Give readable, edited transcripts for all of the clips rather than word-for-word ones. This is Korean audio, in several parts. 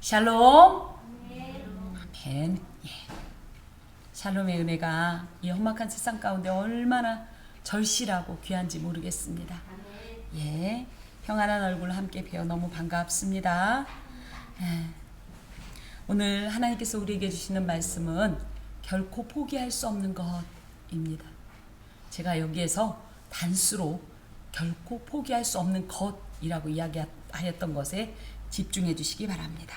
샬롬. 아멘. 예. 샬롬의 은혜가 이 험악한 세상 가운데 얼마나 절실하고 귀한지 모르겠습니다. 예, 평안한 얼굴 함께 뵈어 너무 반갑습니다. 예. 오늘 하나님께서 우리에게 주시는 말씀은 결코 포기할 수 없는 것입니다. 제가 여기에서 단수로 결코 포기할 수 없는 것이라고 이야기하였던 것에 집중해 주시기 바랍니다.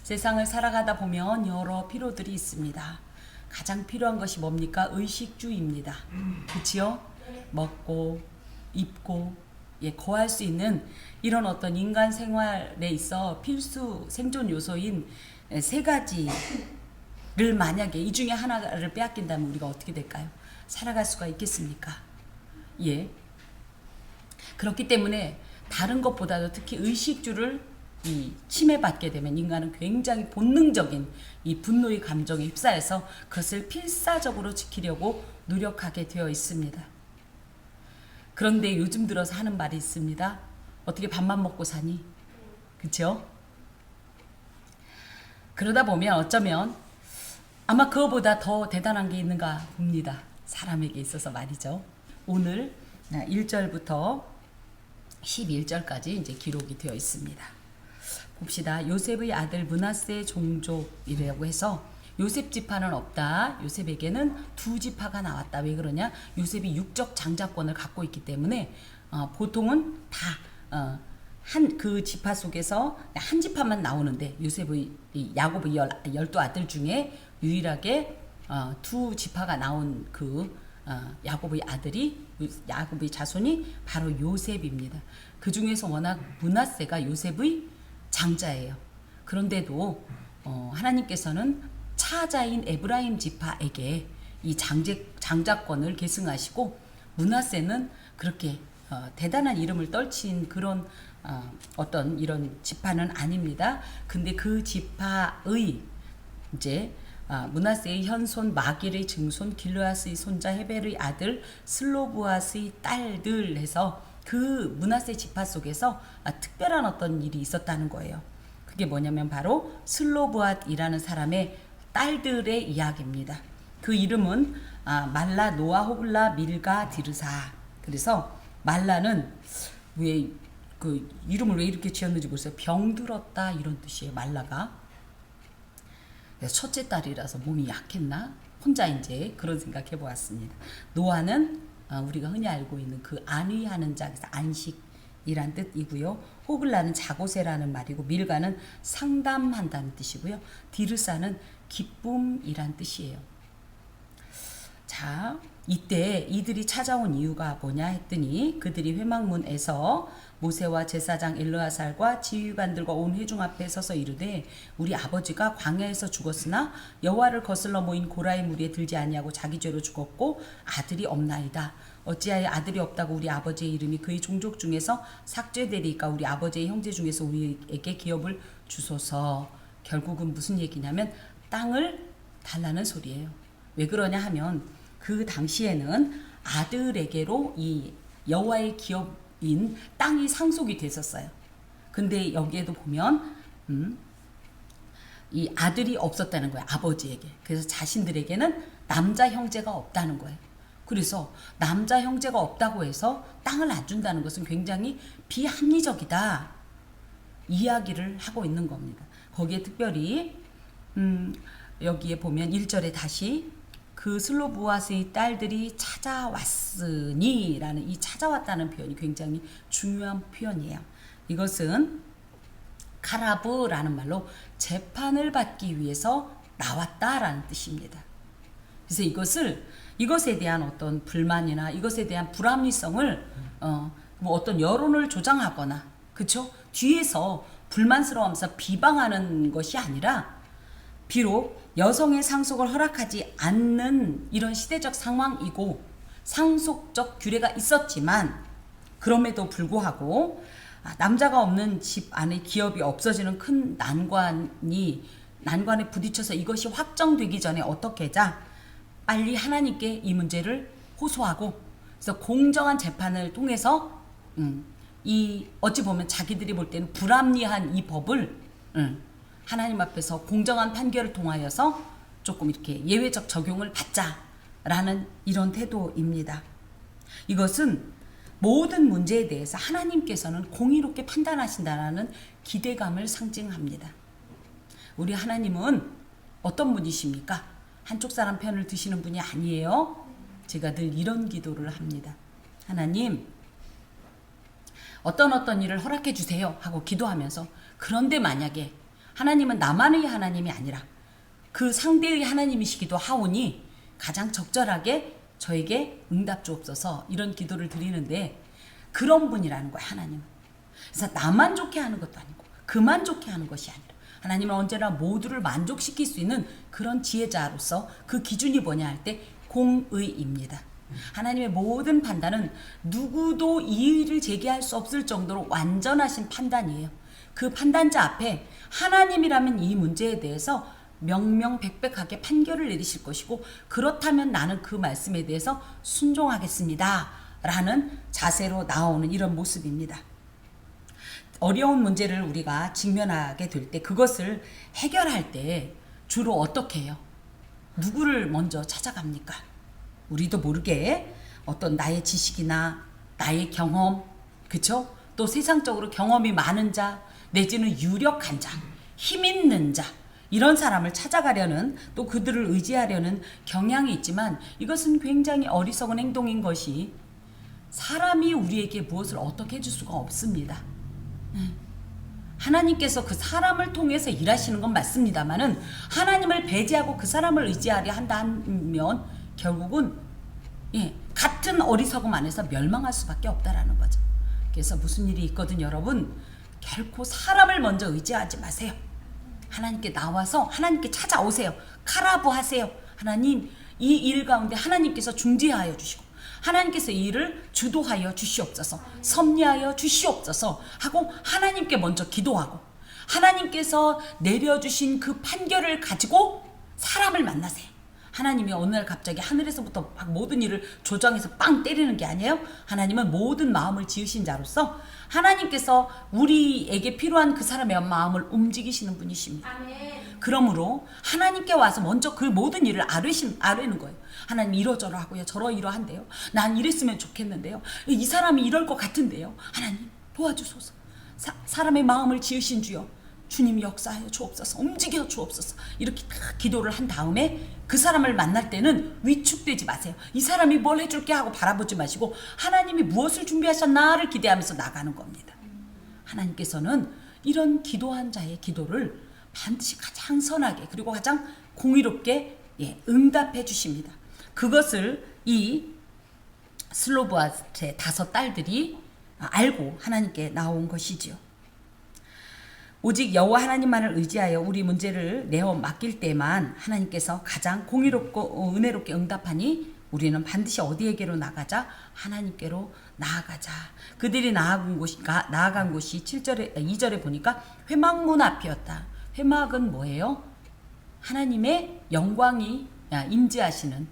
세상을 살아가다 보면 여러 필요들이 있습니다. 가장 필요한 것이 뭡니까? 의식주입니다. 그치요? 먹고 입고 거할 수 있는 이런 어떤 인간 생활에 있어 필수 생존 요소인 세 가지를 만약에 이 중에 하나를 빼앗긴다면 우리가 어떻게 될까요? 살아갈 수가 있겠습니까? 예. 그렇기 때문에 다른 것보다도 특히 의식주를 침해받게 되면 인간은 굉장히 본능적인 이 분노의 감정에 휩싸여서 그것을 필사적으로 지키려고 노력하게 되어 있습니다. 그런데 요즘 들어서 하는 말이 있습니다. 어떻게 밥만 먹고 사니? 그렇죠? 그러다 보면 어쩌면 아마 그거보다 더 대단한 게 있는가 봅니다. 사람에게 있어서 말이죠. 오늘 1절부터 11절까지 이제 기록이 되어 있습니다. 봅시다. 요셉의 아들 므낫세의 종족이라고 해서 요셉 지파는 없다. 요셉에게는 두 지파가 나왔다. 왜 그러냐? 요셉이 육적 장자권을 갖고 있기 때문에 보통은 다 한 그 지파 속에서 한 지파만 나오는데 요셉의 야곱의 12 아들 중에 유일하게 두 지파가 나온 그 야곱의 아들이 야곱의 자손이 바로 요셉입니다. 그 중에서 워낙 므낫세가 요셉의 장자예요. 그런데도 하나님께서는 차자인 에브라임 지파에게 이 장자권을 계승하시고 므낫세는 그렇게 대단한 이름을 떨친 그런 어떤 이런 지파는 아닙니다. 근데 그 지파의 이제 므낫세의 현손 마길의 증손 길르앗의 손자 헤벨의 아들 슬로브앗의 딸들 해서 그 므낫세 지파 속에서 특별한 어떤 일이 있었다는 거예요. 그게 뭐냐면 바로 슬로브앗이라는 사람의 딸들의 이야기입니다. 그 이름은 말라, 노아, 호글라, 밀가, 디르사. 그래서 말라는 왜 그 이름을 왜 이렇게 지었는지 모르겠어요. 병들었다 이런 뜻이에요. 말라가. 첫째 딸이라서 몸이 약했나? 혼자 이제 그런 생각해 보았습니다. 노아는 우리가 흔히 알고 있는 그 안위하는 자, 그래서 안식이란 뜻이고요. 호글라는 자고세라는 말이고 밀가는 상담한다는 뜻이고요. 디르사는 기쁨이란 뜻이에요. 자, 이때 이들이 찾아온 이유가 뭐냐 했더니 그들이 회막문에서 모세와 제사장 엘르아살과 지휘관들과 온 회중 앞에 서서 이르되 우리 아버지가 광야에서 죽었으나 여호와를 거슬러 모인 고라의 무리에 들지 아니하고 자기 죄로 죽었고 아들이 없나이다. 어찌하여 아들이 없다고 우리 아버지의 이름이 그의 종족 중에서 삭제되리까. 우리 아버지의 형제 중에서 우리에게 기업을 주소서. 결국은 무슨 얘기냐면 땅을 달라는 소리예요. 왜 그러냐 하면 그 당시에는 아들에게로 이 여호와의 기업인 땅이 상속이 됐었어요. 근데 여기에도 보면 이 아들이 없었다는 거예요. 아버지에게. 그래서 자신들에게는 남자 형제가 없다는 거예요. 그래서 남자 형제가 없다고 해서 땅을 안 준다는 것은 굉장히 비합리적이다. 이야기를 하고 있는 겁니다. 거기에 특별히 여기에 보면 1절에 다시 그 슬로브앗의 딸들이 찾아왔으니 라는 이 찾아왔다는 표현이 굉장히 중요한 표현이에요. 이것은 카라브라는 말로 재판을 받기 위해서 나왔다라는 뜻입니다. 그래서 이것에 대한 어떤 불만이나 이것에 대한 불합리성을 뭐 어떤 여론을 조장하거나 그쵸? 뒤에서 불만스러워하면서 비방하는 것이 아니라 비록 여성의 상속을 허락하지 않는 이런 시대적 상황이고 상속적 규례가 있었지만 그럼에도 불구하고 남자가 없는 집 안에 기업이 없어지는 큰 난관에 부딪혀서 이것이 확정되기 전에 어떻게 하자 빨리 하나님께 이 문제를 호소하고 그래서 공정한 재판을 통해서 이 어찌 보면 자기들이 볼 때는 불합리한 이 법을 하나님 앞에서 공정한 판결을 통하여서 조금 이렇게 예외적 적용을 받자라는 이런 태도입니다. 이것은 모든 문제에 대해서 하나님께서는 공의롭게 판단하신다라는 기대감을 상징합니다. 우리 하나님은 어떤 분이십니까? 한쪽 사람 편을 드시는 분이 아니에요. 제가 늘 이런 기도를 합니다. 하나님, 어떤 일을 허락해 주세요 하고 기도하면서, 그런데 만약에 하나님은 나만의 하나님이 아니라 그 상대의 하나님이시기도 하오니 가장 적절하게 저에게 응답 주옵소서, 이런 기도를 드리는데, 그런 분이라는 거예요, 하나님은. 그래서 나만 좋게 하는 것도 아니고 그만 좋게 하는 것이 아니라 하나님은 언제나 모두를 만족시킬 수 있는 그런 지혜자로서 그 기준이 뭐냐 할 때 공의입니다. 하나님의 모든 판단은 누구도 이의를 제기할 수 없을 정도로 완전하신 판단이에요. 그 판단자 앞에 하나님이라면 이 문제에 대해서 명명백백하게 판결을 내리실 것이고, 그렇다면 나는 그 말씀에 대해서 순종하겠습니다 라는 자세로 나오는 이런 모습입니다. 어려운 문제를 우리가 직면하게 될 때, 그것을 해결할 때 주로 어떻게 해요? 누구를 먼저 찾아갑니까? 우리도 모르게 어떤 나의 지식이나 나의 경험, 그쵸? 또 세상적으로 경험이 많은 자, 내지는 유력한 자, 힘 있는 자, 이런 사람을 찾아가려는, 또 그들을 의지하려는 경향이 있지만, 이것은 굉장히 어리석은 행동인 것이, 사람이 우리에게 무엇을 어떻게 해줄 수가 없습니다. 하나님께서 그 사람을 통해서 일하시는 건 맞습니다만은, 하나님을 배제하고 그 사람을 의지하려 한다면 결국은 같은 어리석음 안에서 멸망할 수밖에 없다라는 거죠. 그래서 무슨 일이 있거든 여러분, 결코 사람을 먼저 의지하지 마세요. 하나님께 나와서 하나님께 찾아오세요. 카라부 하세요. 하나님, 이 일 가운데 하나님께서 중재하여 주시고 하나님께서 이 일을 주도하여 주시옵소서, 섭리하여 주시옵소서 하고 하나님께 먼저 기도하고, 하나님께서 내려주신 그 판결을 가지고 사람을 만나세요. 하나님이 어느 날 갑자기 하늘에서부터 막 모든 일을 조정해서 빵 때리는 게 아니에요. 하나님은 모든 마음을 지으신 자로서 하나님께서 우리에게 필요한 그 사람의 마음을 움직이시는 분이십니다. 아멘. 그러므로 하나님께 와서 먼저 그 모든 일을 아뢰는 거예요. 하나님, 이러저러 하고요, 저러이러한데요, 난 이랬으면 좋겠는데요, 이 사람이 이럴 것 같은데요, 하나님 도와주소서. 사람의 마음을 지으신 주여, 주님 역사하여 주옵소서, 움직여 주옵소서. 이렇게 딱 기도를 한 다음에 그 사람을 만날 때는 위축되지 마세요. 이 사람이 뭘 해줄게 하고 바라보지 마시고, 하나님이 무엇을 준비하셨나를 기대하면서 나가는 겁니다. 하나님께서는 이런 기도한 자의 기도를 반드시 가장 선하게, 그리고 가장 공의롭게 응답해 주십니다. 그것을 이 슬로보아스의 5 딸들이 알고 하나님께 나온 것이지요. 오직 여호와 하나님만을 의지하여 우리 문제를 내어 맡길 때만 하나님께서 가장 공의롭고 은혜롭게 응답하니, 우리는 반드시 어디에게로 나가자? 하나님께로 나아가자. 그들이 나아간 곳이 2절에 보니까 회막문 앞이었다. 회막은 뭐예요? 하나님의 영광이 임재하시는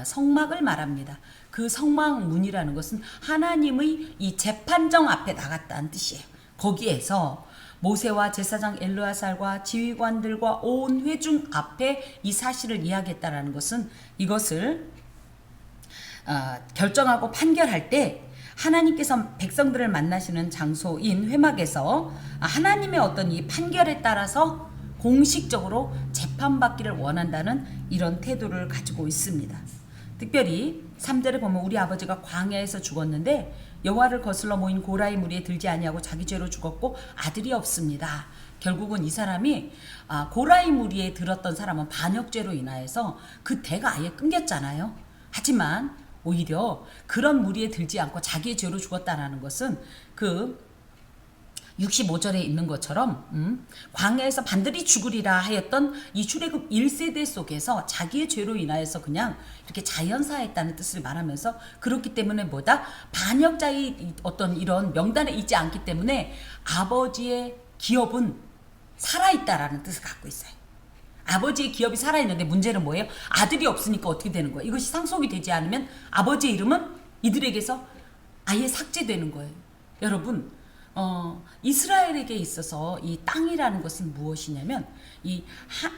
성막을 말합니다. 그 성막문이라는 것은 하나님의 이 재판정 앞에 나갔다는 뜻이에요. 거기에서 모세와 제사장 엘르아살과 지휘관들과 온 회중 앞에 이 사실을 이야기했다라는 것은, 이것을 결정하고 판결할 때 하나님께서 백성들을 만나시는 장소인 회막에서 하나님의 어떤 이 판결에 따라서 공식적으로 재판받기를 원한다는 이런 태도를 가지고 있습니다. 특별히 3절에 보면, 우리 아버지가 광야에서 죽었는데 여호와를 거슬러 모인 고라의 무리에 들지 아니하고 자기 죄로 죽었고 아들이 없습니다. 결국은 이 사람이 고라의 무리에 들었던 사람은 반역죄로 인하여서 그 대가 아예 끊겼잖아요. 하지만 오히려 그런 무리에 들지 않고 자기의 죄로 죽었다라는 것은 그 65절에 있는 것처럼 광야에서 반드시 죽으리라 하였던 이 출애굽 1세대 속에서 자기의 죄로 인하여서 그냥 이렇게 자연사했다는 뜻을 말하면서, 그렇기 때문에 뭐다? 반역자의 어떤 이런 명단에 있지 않기 때문에 아버지의 기업은 살아있다라는 뜻을 갖고 있어요. 아버지의 기업이 살아있는데 문제는 뭐예요? 아들이 없으니까 어떻게 되는 거예요? 이것이 상속이 되지 않으면 아버지의 이름은 이들에게서 아예 삭제되는 거예요. 여러분, 이스라엘에게 있어서 이 땅이라는 것은 무엇이냐면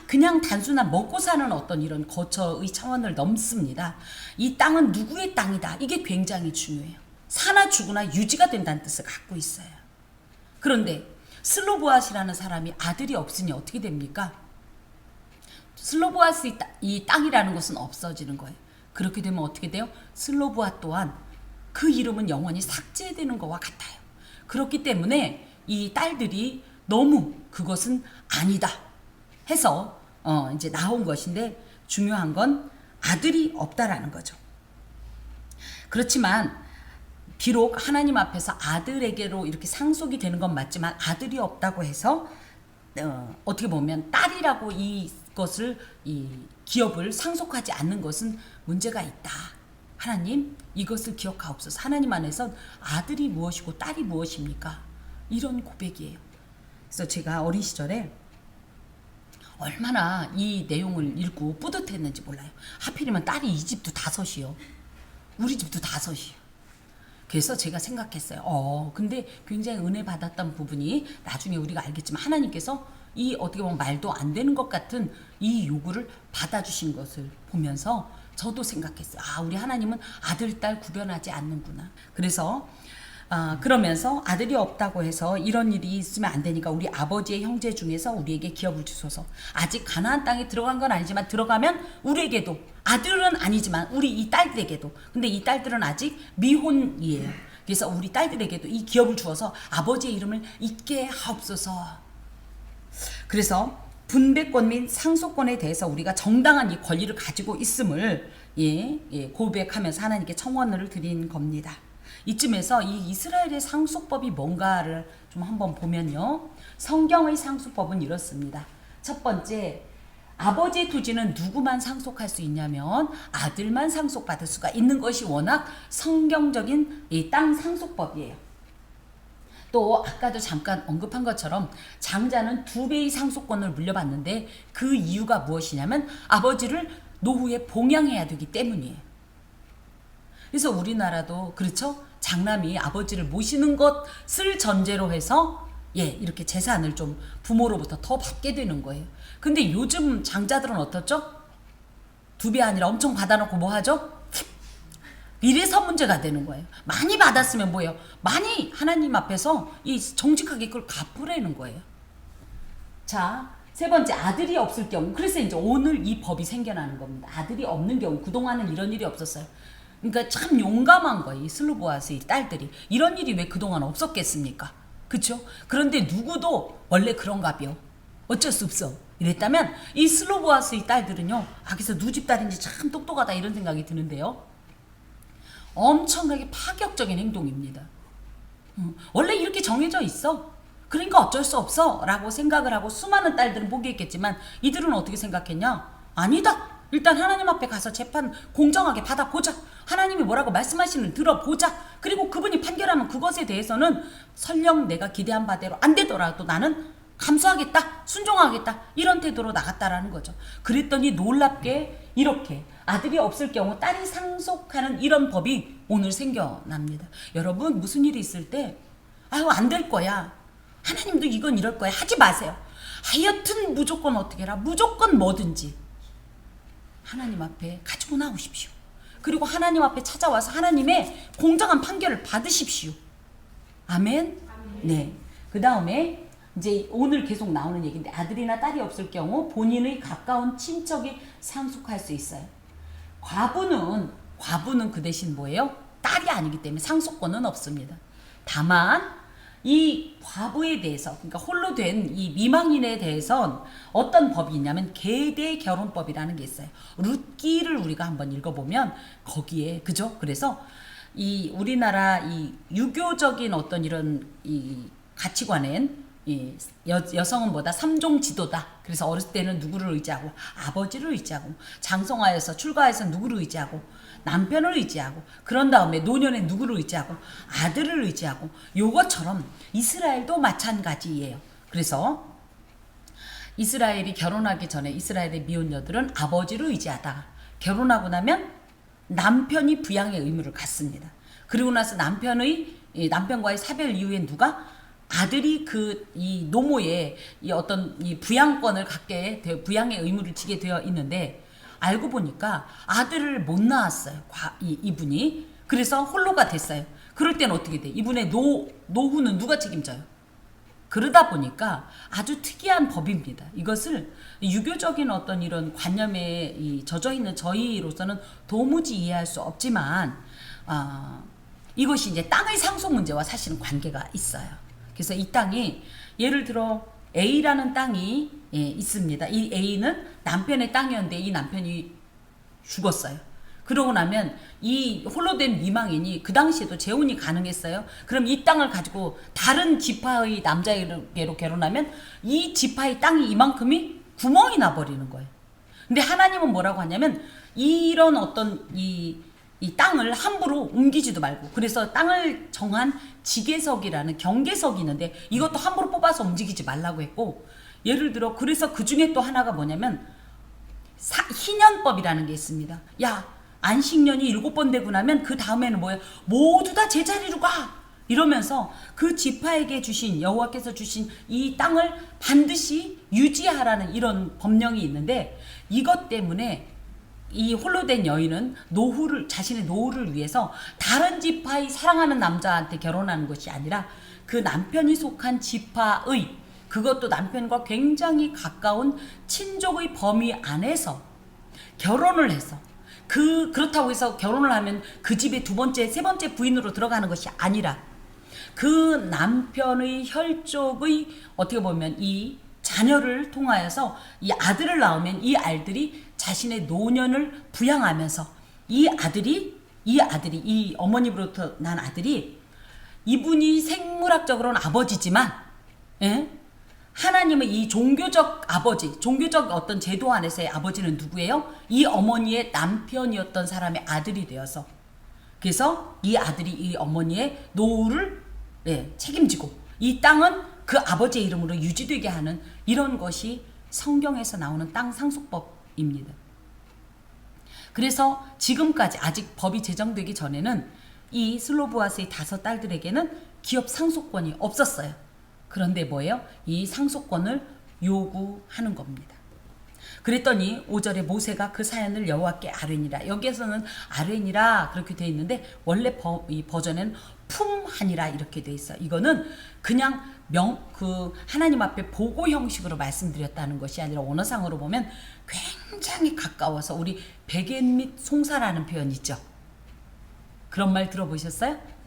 그냥 단순한 먹고 사는 어떤 이런 거처의 차원을 넘습니다. 이 땅은 누구의 땅이다. 이게 굉장히 중요해요. 사나 죽으나 유지가 된다는 뜻을 갖고 있어요. 그런데 슬로보앗이라는 사람이 아들이 없으니 어떻게 됩니까? 슬로보앗의 이 땅이라는 것은 없어지는 거예요. 그렇게 되면 어떻게 돼요? 슬로보앗 또한 그 이름은 영원히 삭제되는 것과 같아요. 그렇기 때문에 이 딸들이 너무 그것은 아니다 해서 이제 나온 것인데, 중요한 건 아들이 없다라는 거죠. 그렇지만 비록 하나님 앞에서 아들에게로 이렇게 상속이 되는 건 맞지만 아들이 없다고 해서 어떻게 보면 딸이라고 이것을 이 기업을 상속하지 않는 것은 문제가 있다. 하나님 이것을 기억하옵소서. 하나님 안에서 아들이 무엇이고 딸이 무엇입니까? 이런 고백이에요. 그래서 제가 어린 시절에 얼마나 이 내용을 읽고 뿌듯했는지 몰라요. 하필이면 딸이 이 집도 5이요. 우리 집도 5이요. 그래서 제가 생각했어요. 근데 굉장히 은혜 받았던 부분이 나중에 우리가 알겠지만 하나님께서 이 어떻게 보면 말도 안 되는 것 같은 이 요구를 받아주신 것을 보면서 저도 생각했어요. 우리 하나님은 아들, 딸 구별하지 않는구나. 그래서 그러면서 아들이 없다고 해서 이런 일이 있으면 안 되니까 우리 아버지의 형제 중에서 우리에게 기업을 주소서. 아직 가나안 땅에 들어간 건 아니지만 들어가면 우리에게도, 아들은 아니지만 우리 이 딸들에게도, 근데 이 딸들은 아직 미혼이에요. 그래서 우리 딸들에게도 이 기업을 주어서 아버지의 이름을 잊게 하옵소서. 그래서 분배권 및 상속권에 대해서 우리가 정당한 이 권리를 가지고 있음을 고백하면서 하나님께 청원을 드린 겁니다. 이쯤에서 이 이스라엘의 상속법이 뭔가를 좀 한번 보면요. 성경의 상속법은 이렇습니다. 첫 번째, 아버지의 토지는 누구만 상속할 수 있냐면 아들만 상속받을 수가 있는 것이 워낙 성경적인 이 땅 상속법이에요. 또 아까도 잠깐 언급한 것처럼 장자는 2배의 상속권을 물려받는데 그 이유가 무엇이냐면 아버지를 노후에 봉양해야 되기 때문이에요. 그래서 우리나라도 그렇죠? 장남이 아버지를 모시는 것을 전제로 해서 이렇게 재산을 좀 부모로부터 더 받게 되는 거예요. 근데 요즘 장자들은 어떻죠? 2배 아니라 엄청 받아놓고 뭐 하죠? 이래서 문제가 되는 거예요. 많이 받았으면 뭐예요? 많이 하나님 앞에서 이 정직하게 그걸 갚으라는 거예요. 자, 3번째, 아들이 없을 경우. 그래서 이제 오늘 이 법이 생겨나는 겁니다. 아들이 없는 경우. 그동안은 이런 일이 없었어요. 그러니까 참 용감한 거예요. 이 슬로보아스의 딸들이. 이런 일이 왜 그동안 없었겠습니까? 그렇죠? 그런데 누구도 원래 그런가벼. 어쩔 수 없어. 이랬다면 이 슬로보아스의 딸들은요. 그래서 누집 딸인지 참 똑똑하다 이런 생각이 드는데요. 엄청나게 파격적인 행동입니다. 원래 이렇게 정해져 있어. 그러니까 어쩔 수 없어 라고 생각을 하고 수많은 딸들은 포기했겠지만 이들은 어떻게 생각했냐? 아니다. 일단 하나님 앞에 가서 재판 공정하게 받아보자. 하나님이 뭐라고 말씀하시는 들어보자. 그리고 그분이 판결하면 그것에 대해서는 설령 내가 기대한 바대로 안 되더라도 나는 감수하겠다. 순종하겠다. 이런 태도로 나갔다라는 거죠. 그랬더니 놀랍게 이렇게 아들이 없을 경우 딸이 상속하는 이런 법이 오늘 생겨납니다. 여러분 무슨 일이 있을 때 안 될 거야. 하나님도 이건 이럴 거야. 하지 마세요. 하여튼 무조건 어떻게 해라. 무조건 뭐든지 하나님 앞에 가지고 나오십시오. 그리고 하나님 앞에 찾아와서 하나님의 공정한 판결을 받으십시오. 아멘. 네. 그 다음에 이제 오늘 계속 나오는 얘기인데 아들이나 딸이 없을 경우 본인의 가까운 친척이 상속할 수 있어요. 과부는 그 대신 뭐예요? 딸이 아니기 때문에 상속권은 없습니다. 다만 이 과부에 대해서, 그러니까 홀로 된 이 미망인에 대해선 어떤 법이 있냐면 계대 결혼법이라는 게 있어요. 룻기를 우리가 한번 읽어보면 거기에 그죠? 그래서 이 우리나라 이 유교적인 어떤 이런 이 가치관엔 여성은 뭐다? 3종 지도다. 그래서 어렸을 때는 누구를 의지하고 아버지를 의지하고 장성하여서 출가해서 누구를 의지하고 남편을 의지하고 그런 다음에 노년에 누구를 의지하고 아들을 의지하고 요것처럼 이스라엘도 마찬가지예요. 그래서 이스라엘이 결혼하기 전에 이스라엘의 미혼녀들은 아버지를 의지하다가 결혼하고 나면 남편이 부양의 의무를 갖습니다. 그리고 나서 남편과의 사별 이후에 누가 아들이 이 노모의 이 어떤 이 부양권을 갖게 부양의 의무를 지게 되어 있는데 알고 보니까 아들을 못 낳았어요. 이분이. 그래서 홀로가 됐어요. 그럴 때는 어떻게 돼? 이분의 노후는 누가 책임져요? 그러다 보니까 아주 특이한 법입니다. 이것을 유교적인 어떤 이런 관념에 젖어 있는 저희로서는 도무지 이해할 수 없지만 이것이 이제 땅의 상속 문제와 사실은 관계가 있어요. 그래서 이 땅이 예를 들어 A라는 땅이 있습니다. 이 A는 남편의 땅이었는데 이 남편이 죽었어요. 그러고 나면 이 홀로 된 미망인이 그 당시에도 재혼이 가능했어요. 그럼 이 땅을 가지고 다른 지파의 남자에게로 결혼하면 이 지파의 땅이 이만큼이 구멍이 나버리는 거예요. 근데 하나님은 뭐라고 하냐면 이런 어떤 이 땅을 함부로 옮기지도 말고, 그래서 땅을 정한 지계석이라는 경계석이 있는데 이것도 함부로 뽑아서 움직이지 말라고 했고, 예를 들어 그래서 그 중에 또 하나가 뭐냐면 희년법이라는 게 있습니다. 야, 안식년이 7번 되고 나면 그 다음에는 뭐예요? 모두 다 제자리로 가! 이러면서 그 지파에게 주신, 여호와께서 주신 이 땅을 반드시 유지하라는 이런 법령이 있는데, 이것 때문에 이 홀로 된 여인은 자신의 노후를 위해서 다른 지파의 사랑하는 남자한테 결혼하는 것이 아니라 그 남편이 속한 지파의, 그것도 남편과 굉장히 가까운 친족의 범위 안에서 결혼을 해서, 그렇다고 해서 결혼을 하면 그 집의 2번째, 3번째 부인으로 들어가는 것이 아니라 그 남편의 혈족의 어떻게 보면 이 자녀를 통하여서 이 아들을 낳으면 이 아들이 자신의 노년을 부양하면서 이 어머니로부터 난 아들이 이분이 생물학적으로는 아버지지만, 하나님의 이 종교적 아버지, 종교적 어떤 제도 안에서의 아버지는 누구예요? 이 어머니의 남편이었던 사람의 아들이 되어서, 그래서 이 아들이 이 어머니의 노후를 책임지고 이 땅은 그 아버지의 이름으로 유지되게 하는 이런 것이 성경에서 나오는 땅 상속법입니다. 그래서 지금까지 아직 법이 제정되기 전에는 이 슬로보아스의 5 딸들에게는 기업 상속권이 없었어요. 그런데 뭐예요? 이 상속권을 요구하는 겁니다. 그랬더니 5절에 모세가 그 사연을 여호와께 아뢰니라. 여기에서는 아뢰니라 그렇게 돼 있는데 원래 이 버전에는 품하니라 이렇게 돼 있어요. 이거는 그냥 하나님 앞에 보고 형식으로 말씀드렸다는 것이 아니라 원어상으로 보면 굉장히 가까워서, 우리 베갯 및 송사라는 표현 있죠. 그런 말 들어보셨어요?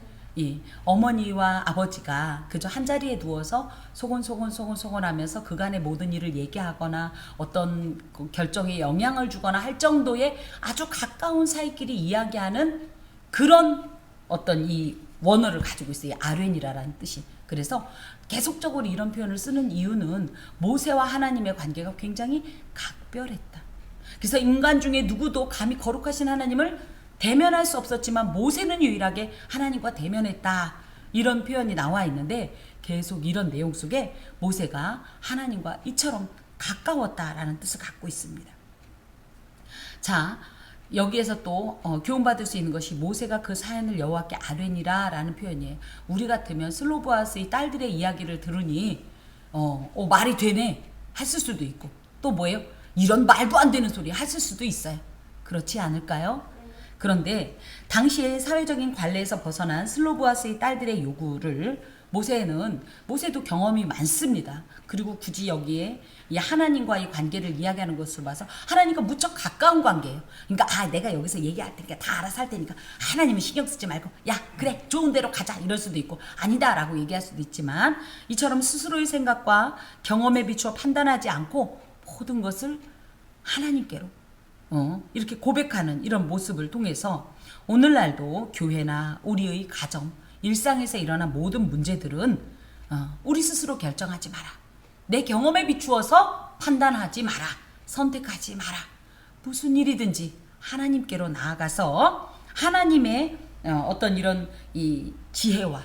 어머니와 아버지가 그저 한 자리에 누워서 소곤소곤 하면서 그간의 모든 일을 얘기하거나 어떤 결정에 영향을 주거나 할 정도의 아주 가까운 사이끼리 이야기하는 그런 어떤 이 원어를 가지고 있어요. 아뢰니라라는 뜻이. 그래서 계속적으로 이런 표현을 쓰는 이유는 모세와 하나님의 관계가 굉장히 각별했다. 그래서 인간 중에 누구도 감히 거룩하신 하나님을 대면할 수 없었지만 모세는 유일하게 하나님과 대면했다. 이런 표현이 나와 있는데 계속 이런 내용 속에 모세가 하나님과 이처럼 가까웠다라는 뜻을 갖고 있습니다. 자, 여기에서 또 교훈받을 수 있는 것이 모세가 그 사연을 여호와께 아뢰니라 라는 표현이에요. 우리 같으면 슬로보아스의 딸들의 이야기를 들으니 말이 되네 했을 수도 있고, 또 뭐예요? 이런 말도 안 되는 소리 했을 수도 있어요. 그렇지 않을까요? 그런데 당시의 사회적인 관례에서 벗어난 슬로보아스의 딸들의 요구를 모세도 경험이 많습니다. 그리고 굳이 여기에 이 하나님과의 관계를 이야기하는 것을 봐서 하나님과 무척 가까운 관계예요. 그러니까 내가 여기서 얘기할 테니까 다 알아서 할 테니까 하나님은 신경 쓰지 말고 야 그래 좋은 대로 가자 이럴 수도 있고, 아니다 라고 얘기할 수도 있지만 이처럼 스스로의 생각과 경험에 비추어 판단하지 않고 모든 것을 하나님께로 이렇게 고백하는 이런 모습을 통해서 오늘날도 교회나 우리의 가정, 일상에서 일어난 모든 문제들은 우리 스스로 결정하지 마라. 내 경험에 비추어서 판단하지 마라. 선택하지 마라. 무슨 일이든지 하나님께로 나아가서 하나님의 어떤 이런 이 지혜와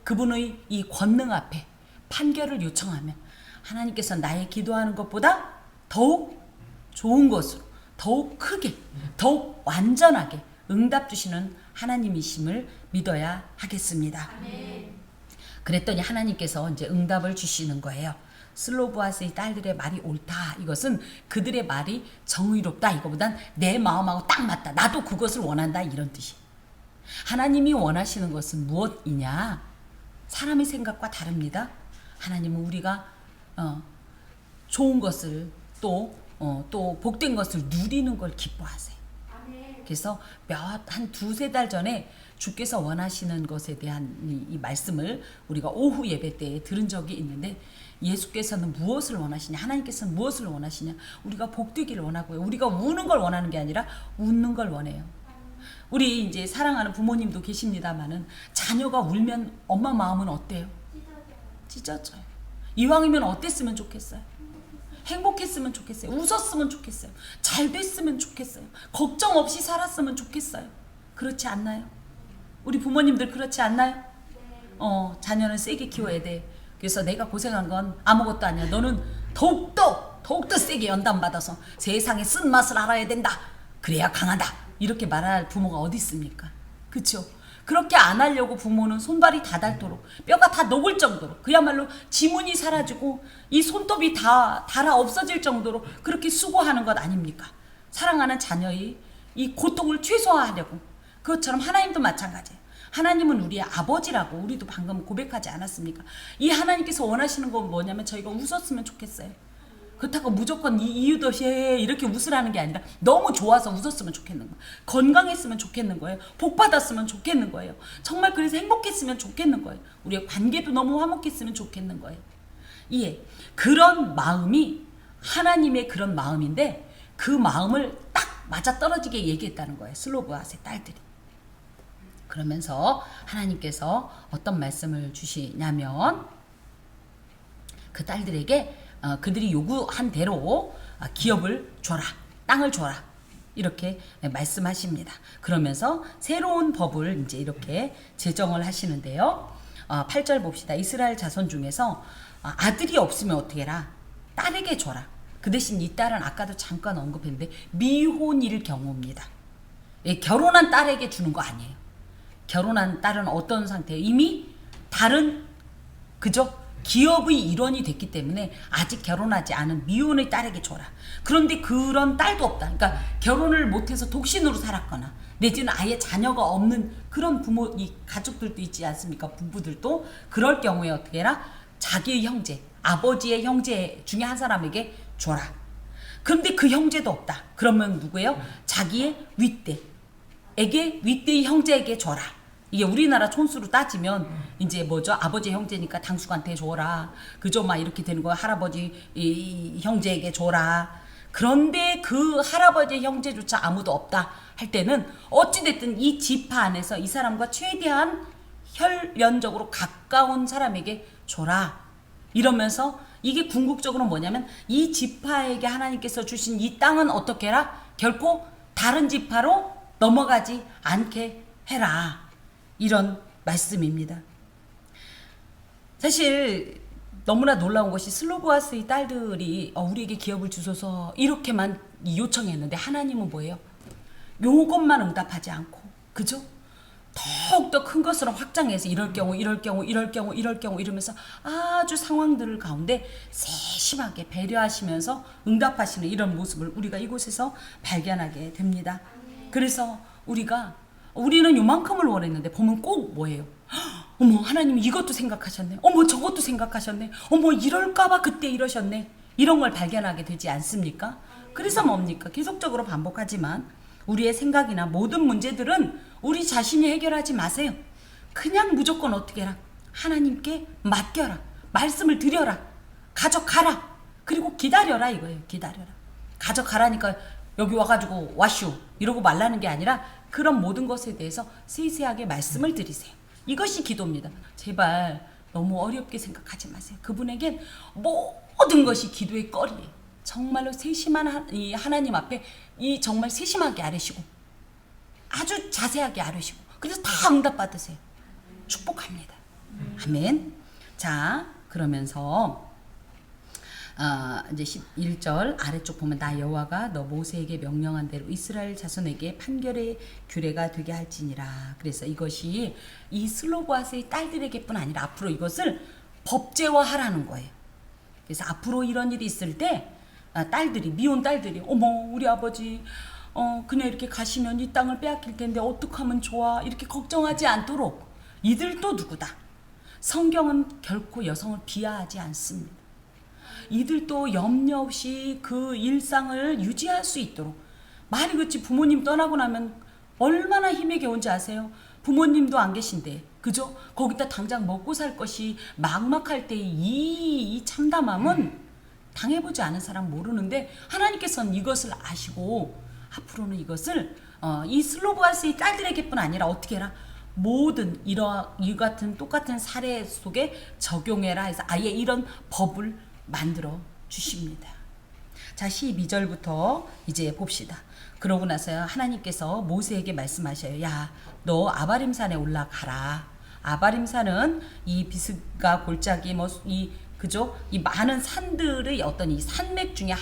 그분의 이 권능 앞에 판결을 요청하면 하나님께서 나의 기도하는 것보다 더욱 좋은 것으로, 더욱 크게, 더욱 완전하게 응답 주시는 하나님이심을 믿어야 하겠습니다. 아멘. 그랬더니 하나님께서 이제 응답을 주시는 거예요. 슬로보아스의 딸들의 말이 옳다. 이것은 그들의 말이 정의롭다. 이거보단 내 마음하고 딱 맞다. 나도 그것을 원한다. 이런 뜻이. 하나님이 원하시는 것은 무엇이냐? 사람의 생각과 다릅니다. 하나님은 우리가 좋은 것을 또 복된 것을 누리는 걸 기뻐하세요. 그래서 한 두세 달 전에 주께서 원하시는 것에 대한 이 말씀을 우리가 오후 예배 때 들은 적이 있는데, 예수께서는 무엇을 원하시냐, 하나님께서는 무엇을 원하시냐, 우리가 복되기를 원하고요. 우리가 우는 걸 원하는 게 아니라 웃는 걸 원해요. 우리 이제 사랑하는 부모님도 계십니다만은 자녀가 울면 엄마 마음은 어때요? 찢어져요. 이왕이면 어땠으면 좋겠어요? 행복했으면 좋겠어요. 웃었으면 좋겠어요. 잘 됐으면 좋겠어요. 걱정 없이 살았으면 좋겠어요. 그렇지 않나요? 우리 부모님들 그렇지 않나요? 자녀는 세게 키워야 돼. 그래서 내가 고생한 건 아무것도 아니야. 너는 더욱더 세게 연단받아서 세상의 쓴맛을 알아야 된다. 그래야 강하다. 이렇게 말할 부모가 어디 있습니까? 그렇죠? 그렇게 안 하려고 부모는 손발이 다 닳도록, 뼈가 다 녹을 정도로, 그야말로 지문이 사라지고 이 손톱이 다 닳아 없어질 정도로 그렇게 수고하는 것 아닙니까? 사랑하는 자녀의 이 고통을 최소화하려고. 그것처럼 하나님도 마찬가지예요. 하나님은 우리의 아버지라고 우리도 방금 고백하지 않았습니까? 이 하나님께서 원하시는 건 뭐냐면 저희가 웃었으면 좋겠어요. 그렇다고 무조건 이 이유도 없이 이렇게 웃으라는 게 아니라 너무 좋아서 웃었으면 좋겠는 거예요. 건강했으면 좋겠는 거예요. 복 받았으면 좋겠는 거예요. 정말 그래서 행복했으면 좋겠는 거예요. 우리의 관계도 너무 화목했으면 좋겠는 거예요. 그런 마음이 하나님의 그런 마음인데, 그 마음을 딱 맞아떨어지게 얘기했다는 거예요. 슬로보아스의 딸들이. 그러면서 하나님께서 어떤 말씀을 주시냐면, 그 딸들에게 그들이 요구한 대로 기업을 줘라, 땅을 줘라, 이렇게 말씀하십니다. 그러면서 새로운 법을 이제 이렇게 제정을 하시는데요. 8절 봅시다. 이스라엘 자손 중에서 아들이 없으면 어떻게 해라? 딸에게 줘라. 그 대신 이 딸은 아까도 잠깐 언급했는데 미혼일 경우입니다. 결혼한 딸에게 주는 거 아니에요. 결혼한 딸은 어떤 상태예요? 이미 다른, 그죠? 기업의 일원이 됐기 때문에 아직 결혼하지 않은 미혼의 딸에게 줘라. 그런데 그런 딸도 없다. 그러니까 결혼을 못해서 독신으로 살았거나 내지는 아예 자녀가 없는 그런 부모, 이 가족들도 있지 않습니까? 부부들도. 그럴 경우에 어떻게 해라? 자기의 형제, 아버지의 형제 중에 한 사람에게 줘라. 그런데 그 형제도 없다. 그러면 누구예요? 자기의 윗대의 형제에게 줘라. 이게 우리나라 촌수로 따지면 이제 뭐죠? 아버지 형제니까 당숙한테 줘라. 그죠? 막 이렇게 되는 거야. 할아버지 이 형제에게 줘라. 그런데 그 할아버지 형제조차 아무도 없다 할 때는 어찌됐든 이 지파 안에서 이 사람과 최대한 혈연적으로 가까운 사람에게 줘라. 이러면서 이게 궁극적으로 뭐냐면, 이 지파에게 하나님께서 주신 이 땅은 어떻게 해라? 결코 다른 지파로 넘어가지 않게 해라. 이런 말씀입니다. 사실 너무나 놀라운 것이 슬로보아스의 딸들이 우리에게 기업을 주소서 이렇게만 요청했는데, 하나님은 뭐예요? 요것만 응답하지 않고, 그죠? 더욱더 큰 것으로 확장해서 이럴 경우 이러면서 아주 상황들을 가운데 세심하게 배려하시면서 응답하시는 이런 모습을 우리가 이곳에서 발견하게 됩니다. 그래서 우리는 요만큼을 원했는데 보면 꼭 뭐예요? 어머, 하나님 이것도 생각하셨네. 어머, 저것도 생각하셨네. 어머, 이럴까봐 그때 이러셨네. 이런 걸 발견하게 되지 않습니까? 그래서 뭡니까? 계속적으로 반복하지만 우리의 생각이나 모든 문제들은 우리 자신이 해결하지 마세요. 그냥 무조건 어떻게 해라? 하나님께 맡겨라. 말씀을 드려라. 가져가라. 그리고 기다려라 이거예요. 기다려라. 가져가라니까 여기 와가지고 와슈 이러고 말라는 게 아니라 그런 모든 것에 대해서 세세하게 말씀을 드리세요. 이것이 기도입니다. 제발 너무 어렵게 생각하지 마세요. 그분에겐 모든 것이 기도의 거리예요. 정말로 세심한 이 하나님 앞에 이 정말 세심하게 아뢰시고 아주 자세하게 아뢰시고 그래서 다 응답 받으세요. 축복합니다. 아멘. 자, 그러면서 이제 11절 아래쪽 보면 나 여호와가 너 모세에게 명령한 대로 이스라엘 자손에게 판결의 규례가 되게 할지니라. 그래서 이것이 이 슬로바스의 딸들에게뿐 아니라 앞으로 이것을 법제화하라는 거예요. 그래서 앞으로 이런 일이 있을 때 딸들이 미혼 딸들이 어머 우리 아버지 그냥 이렇게 가시면 이 땅을 빼앗길 텐데 어떡하면 좋아 이렇게 걱정하지 않도록 이들도 누구다. 성경은 결코 여성을 비하하지 않습니다. 이들도 염려 없이 그 일상을 유지할 수 있도록 말이 그렇지 부모님 떠나고 나면 얼마나 힘에 겨운지 아세요? 부모님도 안 계신데 그죠? 거기다 당장 먹고 살 것이 막막할 때 이 참담함은 당해보지 않은 사람 모르는데 하나님께서는 이것을 아시고 앞으로는 이것을 이 슬로브아스의 딸들에게뿐 아니라 어떻게 해라? 모든 이 같은 똑같은 사례 속에 적용해라 해서 아예 이런 법을 만들어 주십니다. 자 12절부터 이제 봅시다. 그러고 나서요 하나님께서 모세에게 말씀하셔요. 야 너 아바림산에 올라가라. 아바림산은 이 비스가 골짜기 그죠? 이 많은 산들의 어떤 이 산맥 중에